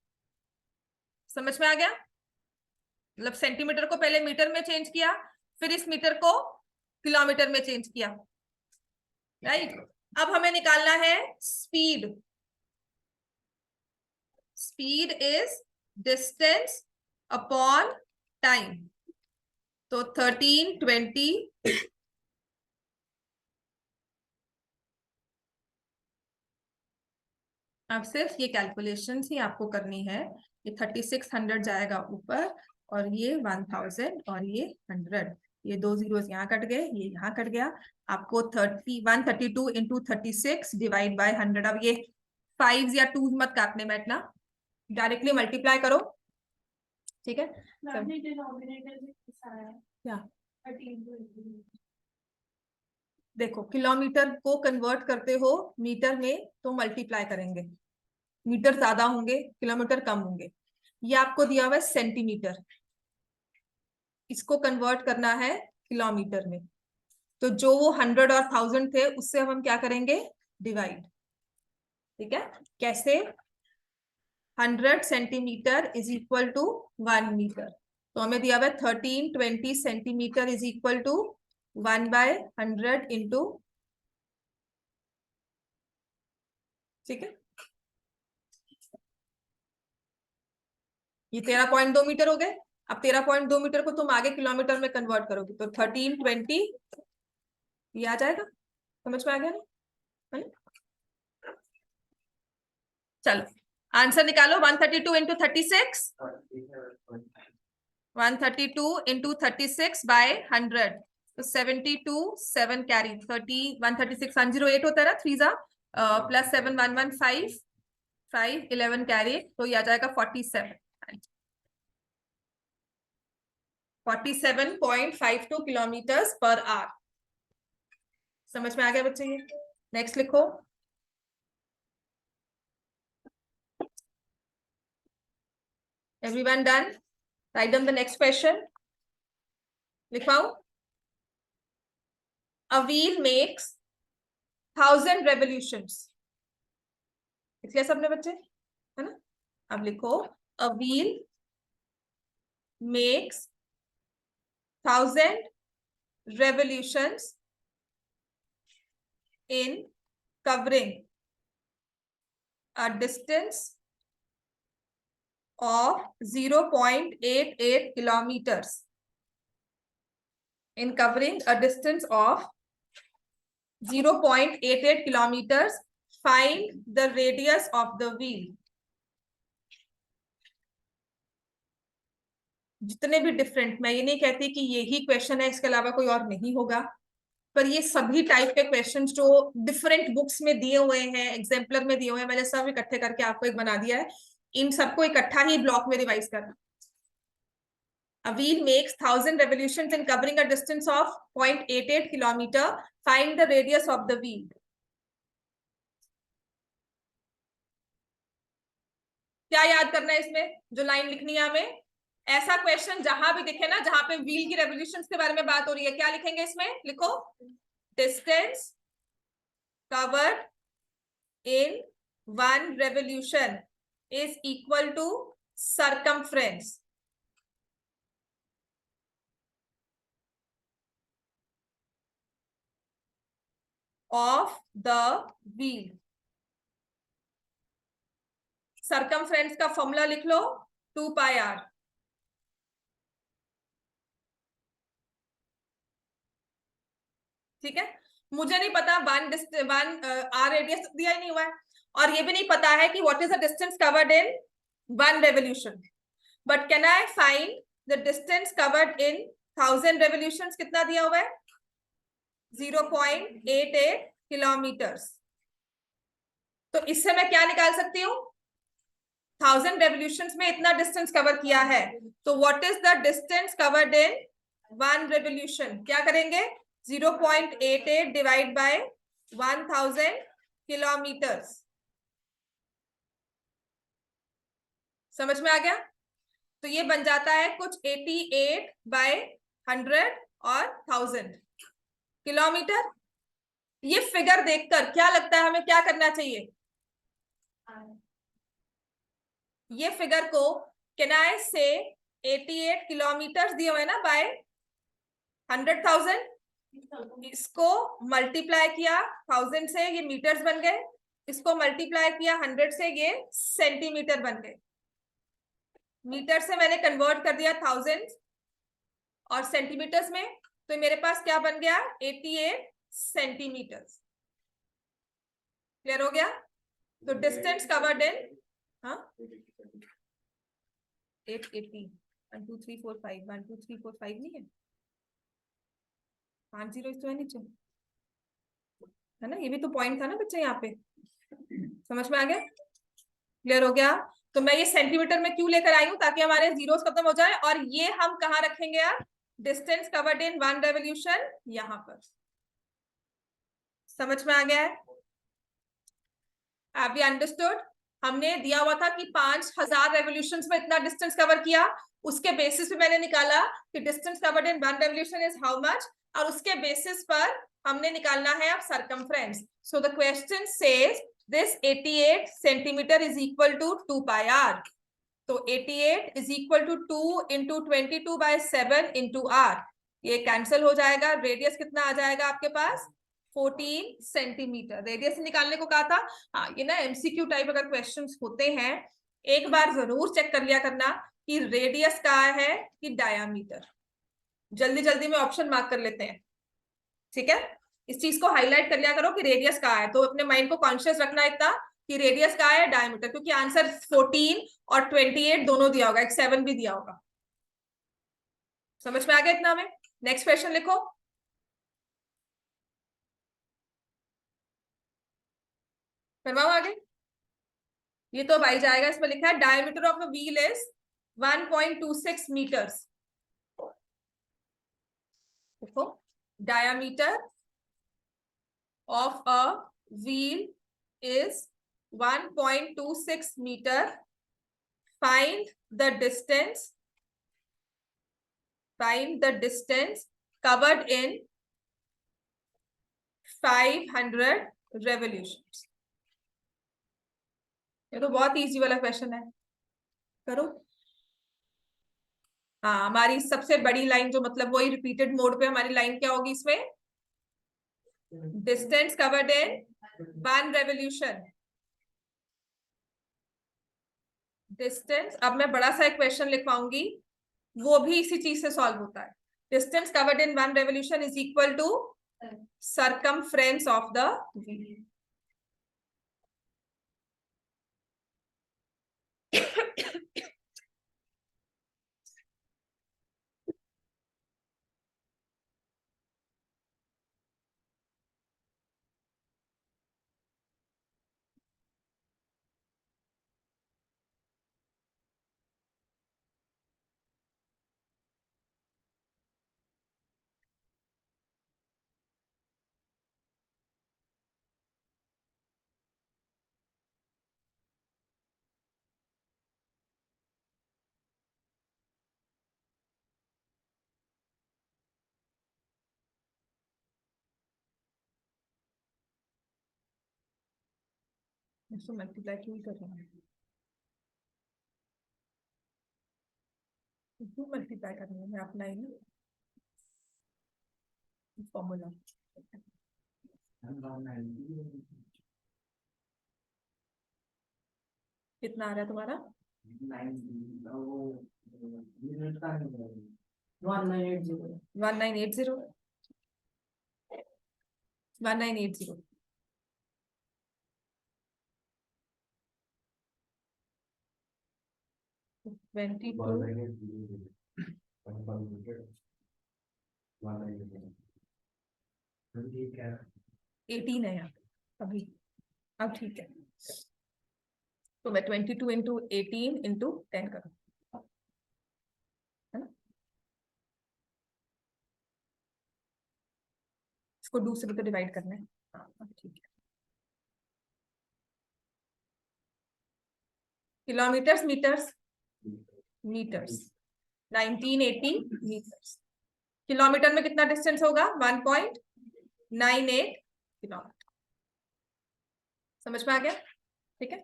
समझ में आ गया, मतलब सेंटीमीटर को पहले मीटर में चेंज किया, फिर इस मीटर को किलोमीटर में चेंज किया, राइट। अब हमें निकालना है speed, speed is distance upon time, तो 1320 अब सिर्फ ये कैलकुलेशन ही आपको करनी है, ये 3600 जाएगा ऊपर, और ये 1000 और ये 100, ये 2 जीरोस यहाँ कट गए, ये यहाँ कट गया, आपको 132 इंटू 36 डिवाइड बाय 100। अब ये 5 या 2 मत काटने बैठना, डायरेक्टली मल्टीप्लाई करो, ठीक है। क्या देखो, किलोमीटर को कन्वर्ट करते हो मीटर में तो मल्टीप्लाई करेंगे, मीटर ज्यादा होंगे किलोमीटर कम होंगे। ये आपको दिया हुआ है सेंटीमीटर, इसको कन्वर्ट करना है किलोमीटर में, तो जो वो 100 और 1000 थे उससे हम क्या करेंगे, डिवाइड, ठीक है। कैसे, 100 centimetre is equal to 1 metre, तो हमें दिया हुआ है 1320 centimetre is equal to 1/100 into, ठीक है, ये 13.2 मीटर हो गए। अब 13.2 मीटर को तुम आगे किलोमीटर में कन्वर्ट करोगे तो 1320 ये आ जाएगा, समझ में आ गया ना, चलो आंसर निकालो। 132 इंटू 36, 132 इंटू 36 बाय 100, तो 72 7 कैरी 30 136 108 होता है ना, 3 जा प्लस 7 115 5 11 कैरी, तो ये आ जाएगा 47.52 किलोमीटर पर आवर। समझ में आ गया बच्चे, ये नेक्स्ट लिखो। Everyone done? Write down the next question. लिखवाओ। A wheel makes 1000 revolutions. लिख लिया सबने बच्चे, है ना। अब लिखो, a wheel makes 1000 revolutions in covering a distance of 0.88 kilometers. In covering a distance of 0.88 kilometers, find the radius of the wheel. जितने भी डिफरेंट, मैं ये नहीं कहती कि यही क्वेश्चन है इसके अलावा कोई और नहीं होगा, पर ये सभी टाइप के क्वेश्चंस जो डिफरेंट बुक्स में दिए हुए हैं, एग्जाम्पलर में दिए हुए हैं, मैंने सब इकट्ठे करके आपको एक बना दिया है, इन सबको इकट्ठा ही ब्लॉक में रिवाइज करना। A wheel makes 1,000 revolutions in covering a distance of 0.88 kilometer. Find the radius of the wheel. क्या याद करना है इसमें, जो लाइन लिखनी है हमें? ऐसा क्वेश्चन जहां भी दिखे ना, जहां पे व्हील की रेवोल्यूशंस के बारे में बात हो रही है, क्या लिखेंगे इसमें? लिखो distance covered in 1 revolution is equal to circumference of the wheel. Circumference का फॉर्मूला लिख लो 2 पाई आर। ठीक है, मुझे नहीं पता वन आर रेडियस दिया ही नहीं हुआ है, और ये भी नहीं पता है कि what is the distance covered in 1 revolution, but can I find the distance covered in 1000 revolutions? कितना दिया हुआ है? 0.88 किलोमीटर्स। तो इससे मैं क्या निकाल सकती हूँ? 1000 रेवोल्यूशंस में इतना डिस्टेंस कवर किया है, तो what is the distance covered in 1 revolution? क्या करेंगे? 0.88 डिवाइड बाय 1000 किलोमीटर्स। समझ में आ गया? तो ये बन जाता है कुछ 88 बाय 100 और 1000 किलोमीटर। ये फिगर देखकर क्या लगता है हमें क्या करना चाहिए? ये फिगर को कैन आई से 88 किलोमीटर दिए हुए ना बाय 100,000, इसको मल्टीप्लाई किया 1000 से, ये मीटर्स बन गए, इसको मल्टीप्लाई किया 100 से, ये सेंटीमीटर बन गए। मीटर से मैंने कन्वर्ट कर दिया 1000 और सेंटीमीटर्स में, तो मेरे पास क्या बन गया? 88 सेंटीमीटर। क्लियर हो गया? तो डिस्टेंस कवर्ड इन 880 1 2 3 4 5 1 2 3 4 5 नहीं है, 5 जीरो तो है नीचे, है ना? ये भी तो पॉइंट था ना बच्चे यहाँ पे। समझ में आ गया? क्लियर हो गया? तो मैं ये सेंटीमीटर में क्यों लेकर आई हूं? ताकि हमारे जीरोस खत्म हो जाए, और ये हम कहाँ रखेंगे यार? डिस्टेंस कवर्ड इन 1 रेवोल्यूशन, यहां पर। समझ में आ गया है? Have you understood? हमने दिया हुआ था कि 5000 रेवोल्यूशंस में इतना डिस्टेंस कवर किया, उसके बेसिस पे मैंने निकाला कि distance covered in 1 revolution is how much, और उसके बेसिस पर हमने निकालना है अब circumference. So the question says this 88 centimetre is equal to 2 pi r. तो 88 is equal to 2 into 22 by 7 into r. ये कैंसिल हो जाएगा, रेडियस कितना आ जाएगा आपके पास? 14 सेंटीमीटर। रेडियस निकालने को कहा था। हाँ, ये ना एमसीक्यू टाइप अगर क्वेश्चंस होते हैं, एक बार जरूर चेक कर लिया करना कि रेडियस का है कि डायामीटर। जल्दी जल्दी में ऑप्शन मार्क कर लेते हैं, ठीक है? इस चीज को हाईलाइट कर लिया करो कि रेडियस का है, तो अपने माइंड को कॉन्शियस रखना इतना कि रेडियस का है डायमीटर, क्योंकि आंसर 14 और 28 दोनों दिया होगा, एक 7 भी दिया होगा। समझ में आ गया इतना? में नेक्स्ट क्वेश्चन लिखो। करवाओ आगे। ये तो भाई जाएगा, इसमें लिखा है diameter of the wheel is 1.26 metres. देखो, diameter of a wheel is 1.26 meter. Find the distance covered in 500 revolutions. ये तो बहुत इजी वाला क्वेश्चन है, करो। हाँ, हमारी सबसे बड़ी लाइन जो, मतलब वही रिपीटेड मोड पे हमारी लाइन क्या होगी इसमें? Distance covered in 1 revolution. Distance, अब मैं बड़ा सा एक क्वेश्चन लिखवाऊंगी, वो भी इसी चीज से सॉल्व होता है। Distance covered in 1 revolution is equal to circumference of the wheel. इसको मल्टीप्लाई क्यों कर रहा हूँ, क्यों मल्टीप्लाई करनी है, मैं अपना ही फॉर्मूला। कितना आ रहा है तुम्हारा? 1980 1980 18 है यहाँ अभी। अब ठीक है, तो मैं 22 इंटू 18 इंटू 10 करूँ, है ना? इसको 2 से भी तो डिवाइड करना है। हाँ ठीक है, kilometres metres metres, 1980 metres. Kilometre में कितना डिस्टेंस होगा? 1.98 किलोमीटर। समझ में आ गया? ठीक है,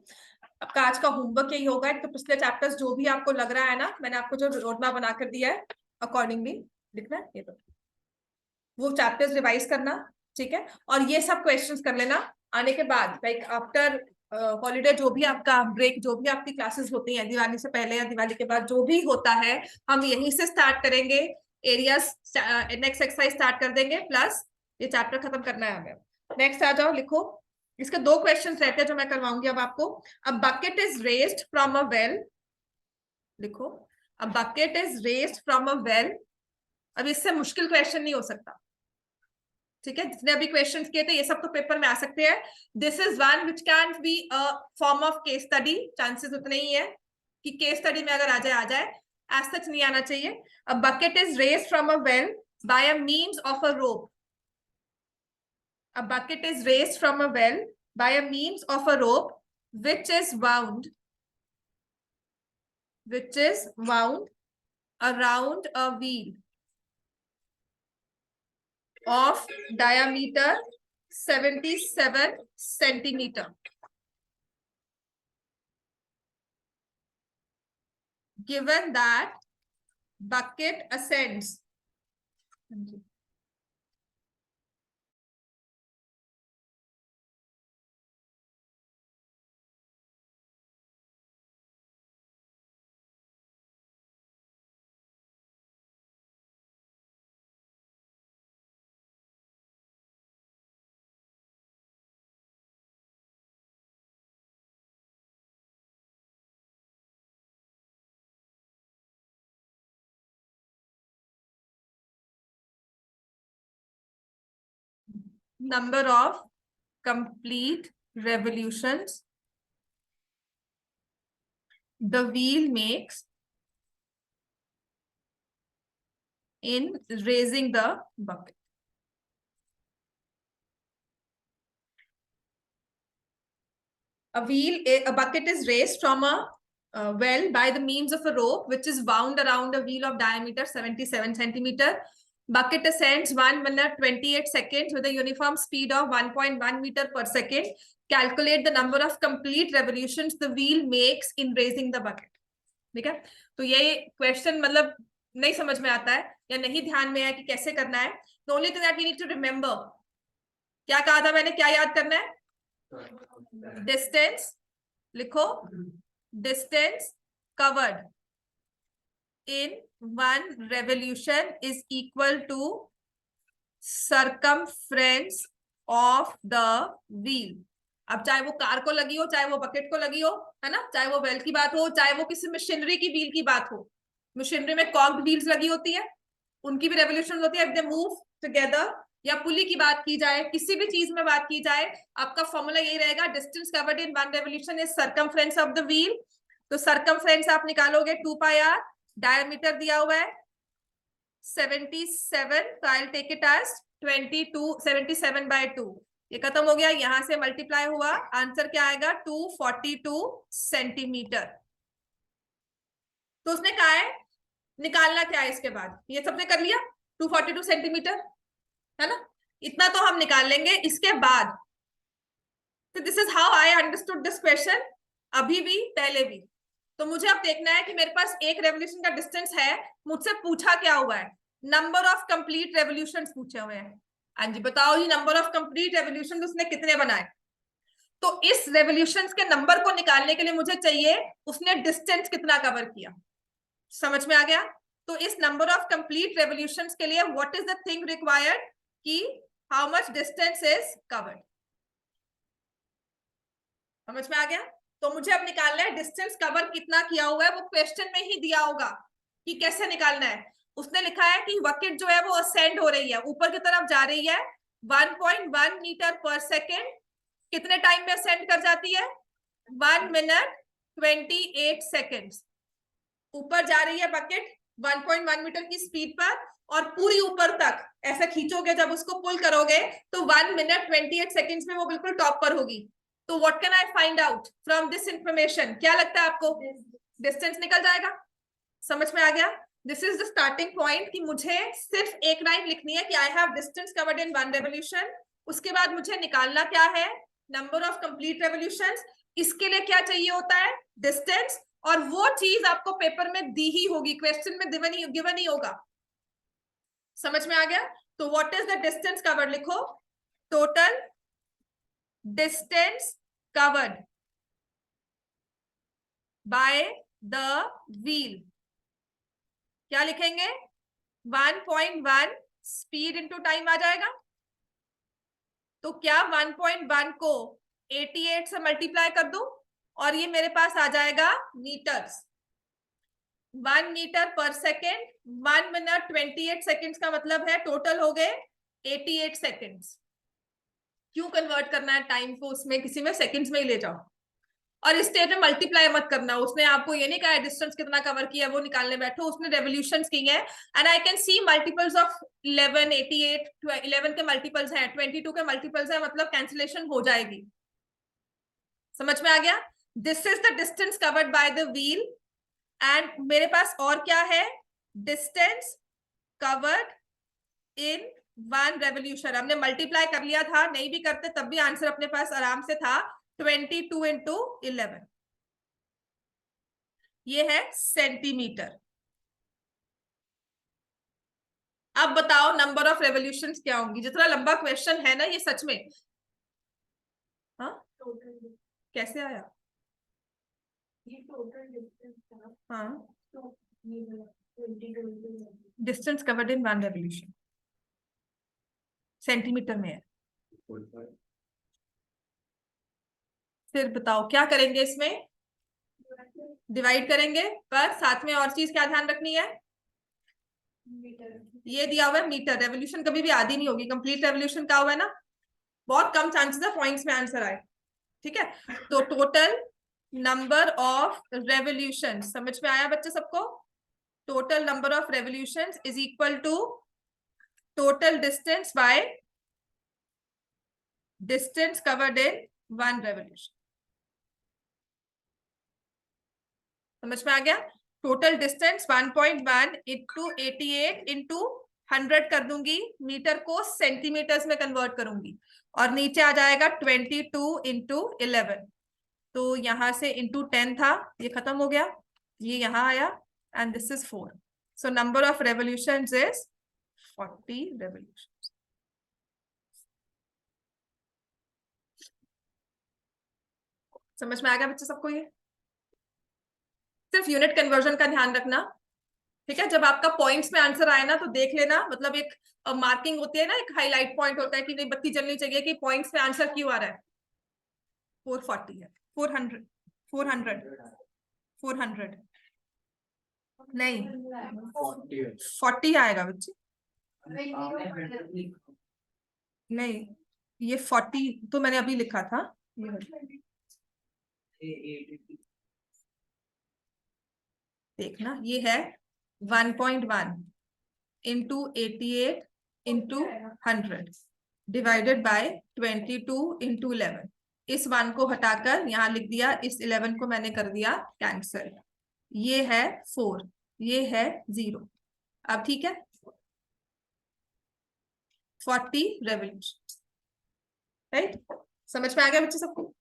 आपका आज का होमवर्क यही होगा। तो पिछले चैप्टर्स जो भी आपको लग रहा है ना, मैंने आपको जो रोड मैप बनाकर दिया है अकॉर्डिंगली लिखना है, ये तो वो चैप्टर्स रिवाइज करना, ठीक है। और ये सब क्वेश्चंस कर लेना आने के बाद, लाइक आफ्टर हॉलीडे, जो भी आपका ब्रेक, जो भी आपकी क्लासेस होती हैं, दिवाली से पहले या दिवाली के बाद जो भी होता है, हम यहीं से स्टार्ट करेंगे। एरियाज नेक्स्ट एक्सरसाइज स्टार्ट कर देंगे, प्लस ये चैप्टर खत्म करना है हमें। नेक्स्ट आ जाओ, लिखो। इसके 2 क्वेश्चंस रहते हैं जो मैं करवाऊंगी अब आपको। A bucket is raised from a well, लिखो। A bucket is raised from a well. अब इससे मुश्किल क्वेश्चन नहीं हो सकता, ठीक है। जितने अभी क्वेश्चंस किए थे ये सब तो पेपर में आ सकते हैं। This is one which can be a form of case study, chances उतने ही है कि केस स्टडी में अगर आ जाए, एज सच नहीं आना चाहिए। A bucket is raised from a well by a means of a rope. A bucket is raised from a well by a means of a rope which is wound around a wheel of diameter 77 centimeter. Given that bucket ascends. Number of complete revolutions the wheel makes in raising the bucket. A bucket is raised from a well by the means of a rope which is wound around a wheel of diameter 77 centimeter. Bucket ascends 1 minute 28 seconds with a uniform speed of 1.1 meter per second. Calculate the number of complete revolutions the wheel makes in raising the bucket. ठीक है, तो ये question मतलब नहीं समझ में आता है या नहीं ध्यान में है कि कैसे करना है। The only thing that we need to remember, क्या कहा था मैंने, क्या याद करना है? डिस्टेंस, लिखो। Distance covered in 1 revolution is equal to circumference of the wheel. अब चाहे वो कार को लगी हो, चाहे वो बकेट को लगी हो, है ना, चाहे वो वेल की बात हो, चाहे वो किसी मशीनरी की व्हील की बात हो। मशीनरी में कॉर्क्ड व्हील्स लगी होती है, उनकी भी रेवोल्यूशन होती है, इफ दे मूव टुगेदर। या पुली की बात की जाए, किसी भी चीज में बात की जाए, आपका फॉर्मूला यही रहेगा, distance covered in 1 revolution is circumference of the wheel. तो सर्कमफ्रेंस आप निकालोगे 2πr, डायमीटर दिया हुआ है 77, तो I will take it as 22, 77/2। ये खत्म हो गया, यहां से मल्टीप्लाई हुआ, आंसर क्या आएगा? 242 सेंटीमीटर। तो उसने कहा है निकालना क्या है इसके बाद, ये सबने कर लिया 242 सेंटीमीटर, है ना, इतना तो हम निकाल लेंगे। इसके बाद तो this is how I understood this question, अभी भी पहले भी। तो मुझे अब देखना है कि मेरे पास एक रेवोल्यूशन का डिस्टेंस है, मुझसे पूछा क्या हुआ है, नंबर ऑफ कंप्लीट रेवोल्यूशंस पूछे हुए हैं। हाँ जी बताओ जी, नंबर ऑफ कंप्लीट रेवोल्यूशन उसने कितने बनाए। तो इस रेवोल्यूशंस के नंबर को निकालने के लिए मुझे चाहिए उसने डिस्टेंस कितना कवर किया। समझ में आ गया। तो इस नंबर ऑफ कंप्लीट रेवोल्यूशंस के लिए what is the thing required कि how much distance is covered. समझ में आ गया। तो मुझे अब निकालना है डिस्टेंस कवर कितना किया हुआ है, वो क्वेश्चन में ही दिया होगा कि कैसे निकालना है। उसने लिखा है कि बकेट जो है वो असेंड हो रही है, ऊपर की तरफ जा रही है 1.1 मीटर पर सेकेंड। कितने टाइम में असेंड कर जाती है, 1 मिनट 28 सेकेंड्स। ऊपर जा रही है बकेट 1.1 मीटर की स्पीड पर, और पूरी ऊपर तक ऐसा खींचोगे, जब उसको पुल करोगे तो 1 मिनट 28 सेकेंड्स में वो बिल्कुल टॉप पर होगी। तो what can I find out from this information, क्या लगता है आपको, डिस्टेंस निकल जाएगा। समझ में आ गया। This is the starting point कि मुझे सिर्फ एक लाइन लिखनी है कि I have distance covered in 1 revolution. उसके बाद मुझे निकालना क्या है, नंबर ऑफ कंप्लीट रेवोल्यूशंस। इसके लिए क्या चाहिए होता है, डिस्टेंस, और वो चीज आपको पेपर में दी ही होगी, क्वेश्चन में गिवन ही होगा। समझ में आ गया। तो what is the distance covered लिखो, total distance covered by the wheel. क्या लिखेंगे, 1.1 स्पीड इंटू टाइम आ जाएगा। तो क्या 1.1 को 88 से मल्टीप्लाई कर दूं और ये मेरे पास आ जाएगा मीटर्स। 1 मीटर पर सेकेंड, 1 मिनट 28 सेकेंड्स का मतलब है टोटल हो गए 88 सेकेंड्स। क्यों कन्वर्ट करना है टाइम को उसमें, किसी में सेकेंड्स में ही ले जाओ। और इस स्टेज में मल्टीप्लाई मत करना, उसने आपको ये नहीं कहा डिस्टेंस कितना कवर किया वो निकालने बैठो, उसने रेवोल्यूशंस की है। And I can see multiples of 11, 88, 11 के मल्टीपल्स हैं, 22 के मल्टीपल्स हैं, मतलब कैंसिलेशन हो जाएगी। समझ में आ गया। This is the distance covered by the wheel. And मेरे पास और क्या है, डिस्टेंस कवर्ड इन 1 रेवोल्यूशन। हमने मल्टीप्लाई कर लिया था, नहीं भी करते तब भी आंसर अपने पास आराम से था, 22 इंटू 11, ये है सेंटीमीटर। अब बताओ नंबर ऑफ रेवोल्यूशंस क्या होंगी। जितना लंबा क्वेश्चन है ना ये सच में, हाँ कैसे आया, ये टोटल डिस्टेंस था, हाँ तो ये 20 distance covered in 1 revolution centimetre में है। फिर बताओ क्या करेंगे, इसमें डिवाइड करेंगे, पर साथ में और चीज क्या ध्यान रखनी है, मीटर। ये दिया हुआ है मीटर। रेवोल्यूशन कभी भी आधी नहीं होगी, कंप्लीट रेवोल्यूशन का हुआ है ना, बहुत कम चांसेस है पॉइंट्स में आंसर आए। ठीक है, तो टोटल नंबर ऑफ रेवोल्यूशन, समझ में आया बच्चे सबको। Total number of revolution is equal to total distance by distance covered in 1 revolution. समझ में आ गया। टोटल डिस्टेंस 1.1 इंटू 88 इंटू 100 कर दूंगी, मीटर को सेंटीमीटर्स में कन्वर्ट करूंगी, और नीचे आ जाएगा 22 इंटू 11। तो यहां से इंटू 10 था, ये खत्म हो गया, ये यहां आया, and this is 4। So number of revolutions is 40 revolution. समझ में आ गया बच्चे सबको। ये सिर्फ यूनिट कन्वर्जन का ध्यान रखना। ठीक है, जब आपका पॉइंट्स में आंसर आए ना तो देख लेना, मतलब एक मार्किंग होती है ना, एक हाईलाइट पॉइंट होता है कि नहीं बत्ती जलनी चाहिए कि पॉइंट्स में आंसर क्यों आ रहा है। 440 है, 400 400 400 नहीं 40 आएगा बच्चे, नहीं ये 40 तो मैंने अभी लिखा था, ये देखना, ये है 1.1 into 88 into 100 divided by 22 into 11। इस 1 को हटाकर यहाँ लिख दिया, इस 11 को मैंने कर दिया कैंसिल। ये है 4, ये है 0। अब ठीक है, 40 रेवोल्यूशन, राइट। समझ में आ गया बच्चे सबको?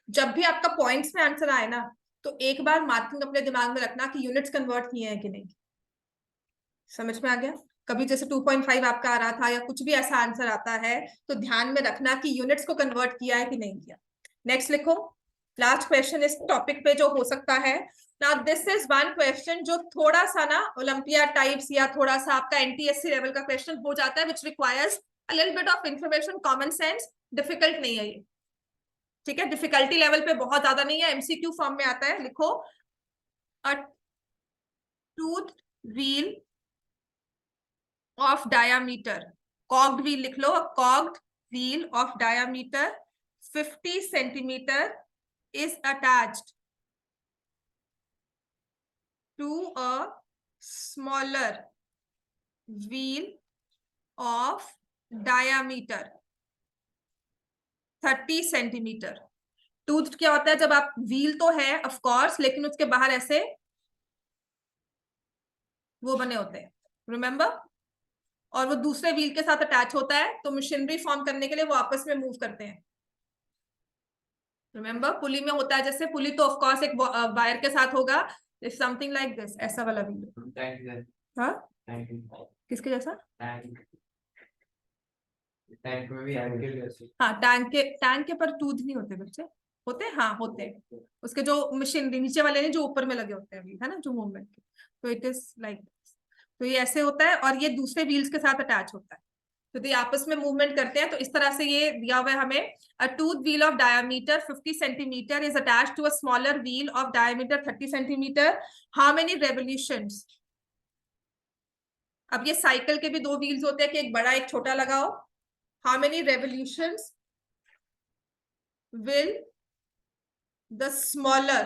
जब भी आपका पॉइंट्स में आंसर आए ना, तो एक बार मार्किंग अपने दिमाग में रखना कि यूनिट्स कन्वर्ट किए हैं कि नहीं। समझ में आ गया? कभी जैसे 2.5 आपका आ रहा था या कुछ भी ऐसा आंसर आता है, तो ध्यान में रखना कि यूनिट्स को कन्वर्ट किया है कि नहीं किया। नेक्स्ट लिखो, लास्ट क्वेश्चन इस टॉपिक पे जो हो सकता है। Now this is one question जो थोड़ा सा ना ओलंपियाड टाइप्स या थोड़ा सा आपका एनटीएससी लेवल का क्वेश्चन हो जाता है, which requires a little bit of information, common sense. Difficult नहीं है ये, ठीक है? डिफिकल्टी लेवल पे बहुत ज्यादा नहीं है, एमसीक्यू फॉर्म में आता है। लिखो, अ tooth wheel of diameter, cogged wheel लिख लो, a cogged wheel of diameter 50 centimeter is attached to a smaller wheel of diameter 30 centimeter। Tooth क्या होता है? जब आप व्हील तो है ऑफ कोर्स, लेकिन उसके बाहर ऐसे वो बने होते हैं, रिमेंबर? और वो दूसरे व्हील के साथ अटैच होता है, तो मशीनरी फॉर्म करने के लिए वो आपस में मूव करते हैं। रिमेंबर, पुली में होता है, जैसे पुली तो ऑफ कोर्स एक वायर के साथ होगा, इफ समथिंग लाइक दिस, ऐसा वाला व्हील। हाँ, किसके जैसा? टैंक में भी एंगल जैसे। हाँ, टैंक के पर टूथ नहीं होते बच्चे, होते हैं? हाँ होते हैं, उसके जो मशीनरी नीचे वाले नहीं, जो ऊपर में लगे होते हैं, है ना, जो मूवमेंट के। तो इट इज लाइक, तो ये ऐसे होता है, और ये दूसरे व्हील्स के साथ अटैच होता है, तो ये आपस में मूवमेंट करते हैं। तो इस तरह से ये दिया हुआ है हमें, a tooth wheel of diameter 50 centimetre is attached to a smaller wheel of diameter 30 centimetre. How many revolutions? अब ये साइकिल के भी दो व्हील्स होते हैं कि एक बड़ा एक छोटा लगाओ। How many revolutions will the smaller,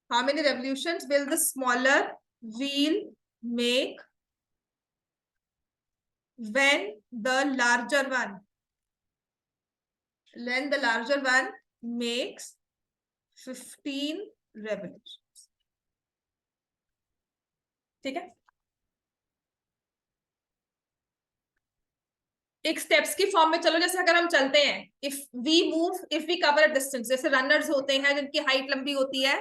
how many revolutions will the smaller wheel make when the larger one makes 15 revolutions? ठीक है, एक स्टेप्स की फॉर्म में चलो। जैसे अगर हम चलते हैं, if we cover a distance, जैसे रनर्स होते हैं जिनकी हाइट लंबी होती है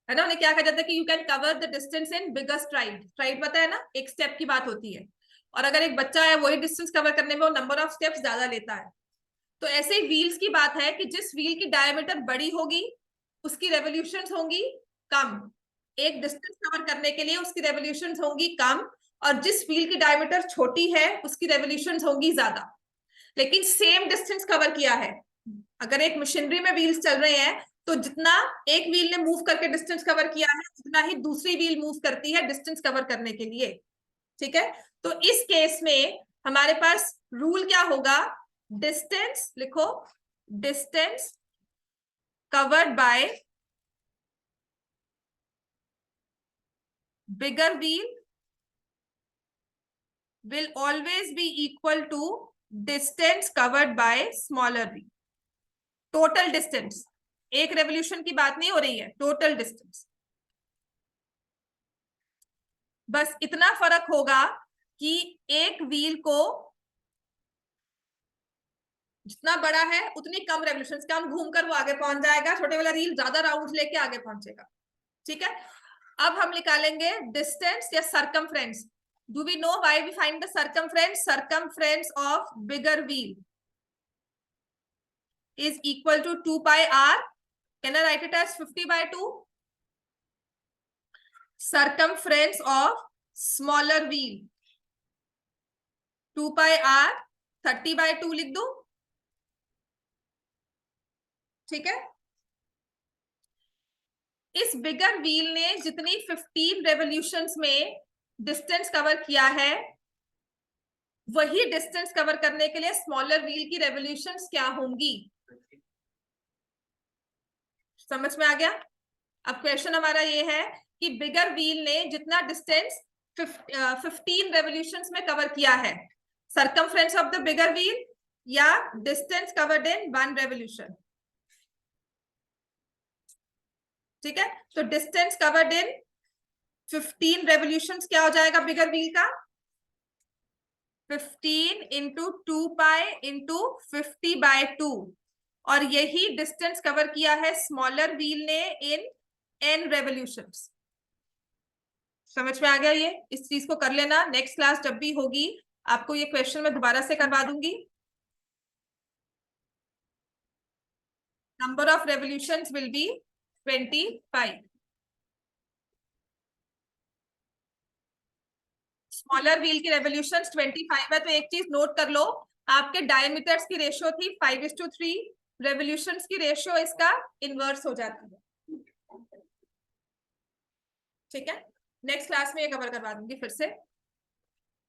ना, उन्हें क्या कहा जाता है कि you can cover the distance in bigger STRIDE. STRIDE पता है ना, एक स्टेप की बात होती है। और अगर एक बच्चा है, वही डिस्टेंस कवर करने में वो नंबर ऑफ स्टेप्स ज्यादा लेता है। तो ऐसे ही व्हील्स की बात है कि जिस व्हील की डायमीटर बड़ी होगी, उसकी रेवोल्यूशंस होंगी कम। एक डिस्टेंस कवर करने के लिए उसकी रेवोल्यूशंस होंगी कम, और जिस व्हील की डायमीटर छोटी है, उसकी रेवोल्यूशंस होंगी ज्यादा, लेकिन सेम डिस्टेंस कवर किया है। अगर एक मशीनरी में व्हील्स चल रहे हैं, तो जितना एक व्हील ने मूव करके डिस्टेंस कवर किया है, उतना ही दूसरी व्हील मूव करती है डिस्टेंस कवर करने के लिए। ठीक है, तो इस केस में हमारे पास रूल क्या होगा? डिस्टेंस लिखो, distance covered bye bigger wheel will always be equal to distance covered by smaller wheel। Total distance, एक रेवोल्यूशन की बात नहीं हो रही है, टोटल डिस्टेंस। बस इतना फर्क होगा कि एक व्हील को जितना बड़ा है उतनी कम रेवोल्यूशन, कम घूमकर वो आगे पहुंच जाएगा, छोटे वाला व्हील ज्यादा राउंड लेके आगे पहुंचेगा। ठीक है, अब हम निकालेंगे डिस्टेंस या circumference. Do we know why we find the circumference? Circumference of bigger wheel is equal to 2 pi r. Can I write it as 50/2? Circumference of smaller wheel 2 pi r 30/2 लिख दो। ठीक है, इस बिगर व्हील ने जितनी 15 revolutions में distance cover किया है, वही डिस्टेंस कवर करने के लिए स्मॉलर व्हील की रेवोल्यूशंस क्या होंगी? समझ में आ गया? अब क्वेश्चन हमारा ये है कि बिगर व्हील ने जितना डिस्टेंस 15 रेवोल्यूशंस में कवर किया है, circumference of the bigger wheel या डिस्टेंस कवर्ड इन 1 रेवोल्यूशन। ठीक है, तो डिस्टेंस कवर्ड इन 15 रेवोल्यूशंस क्या हो जाएगा बिगर व्हील का? 15 इंटू 2 पाई इंटू 50/2, और यही डिस्टेंस कवर किया है स्मॉलर व्हील ने इन n रेवोल्यूशंस। समझ में आ गया? ये इस चीज को कर लेना, नेक्स्ट क्लास जब भी होगी आपको ये क्वेश्चन मैं दोबारा से करवा दूंगी। Number of revolutions will be 25। Smaller wheel की रेवोल्यूशंस 25 है, तो एक चीज नोट कर लो, आपके डायमीटर्स की रेशियो थी 5:3, रेवोल्यूशंस की रेशियो इसका इनवर्स हो जाती है। ठीक है, नेक्स्ट क्लास में ये कवर करवा दूंगी फिर से।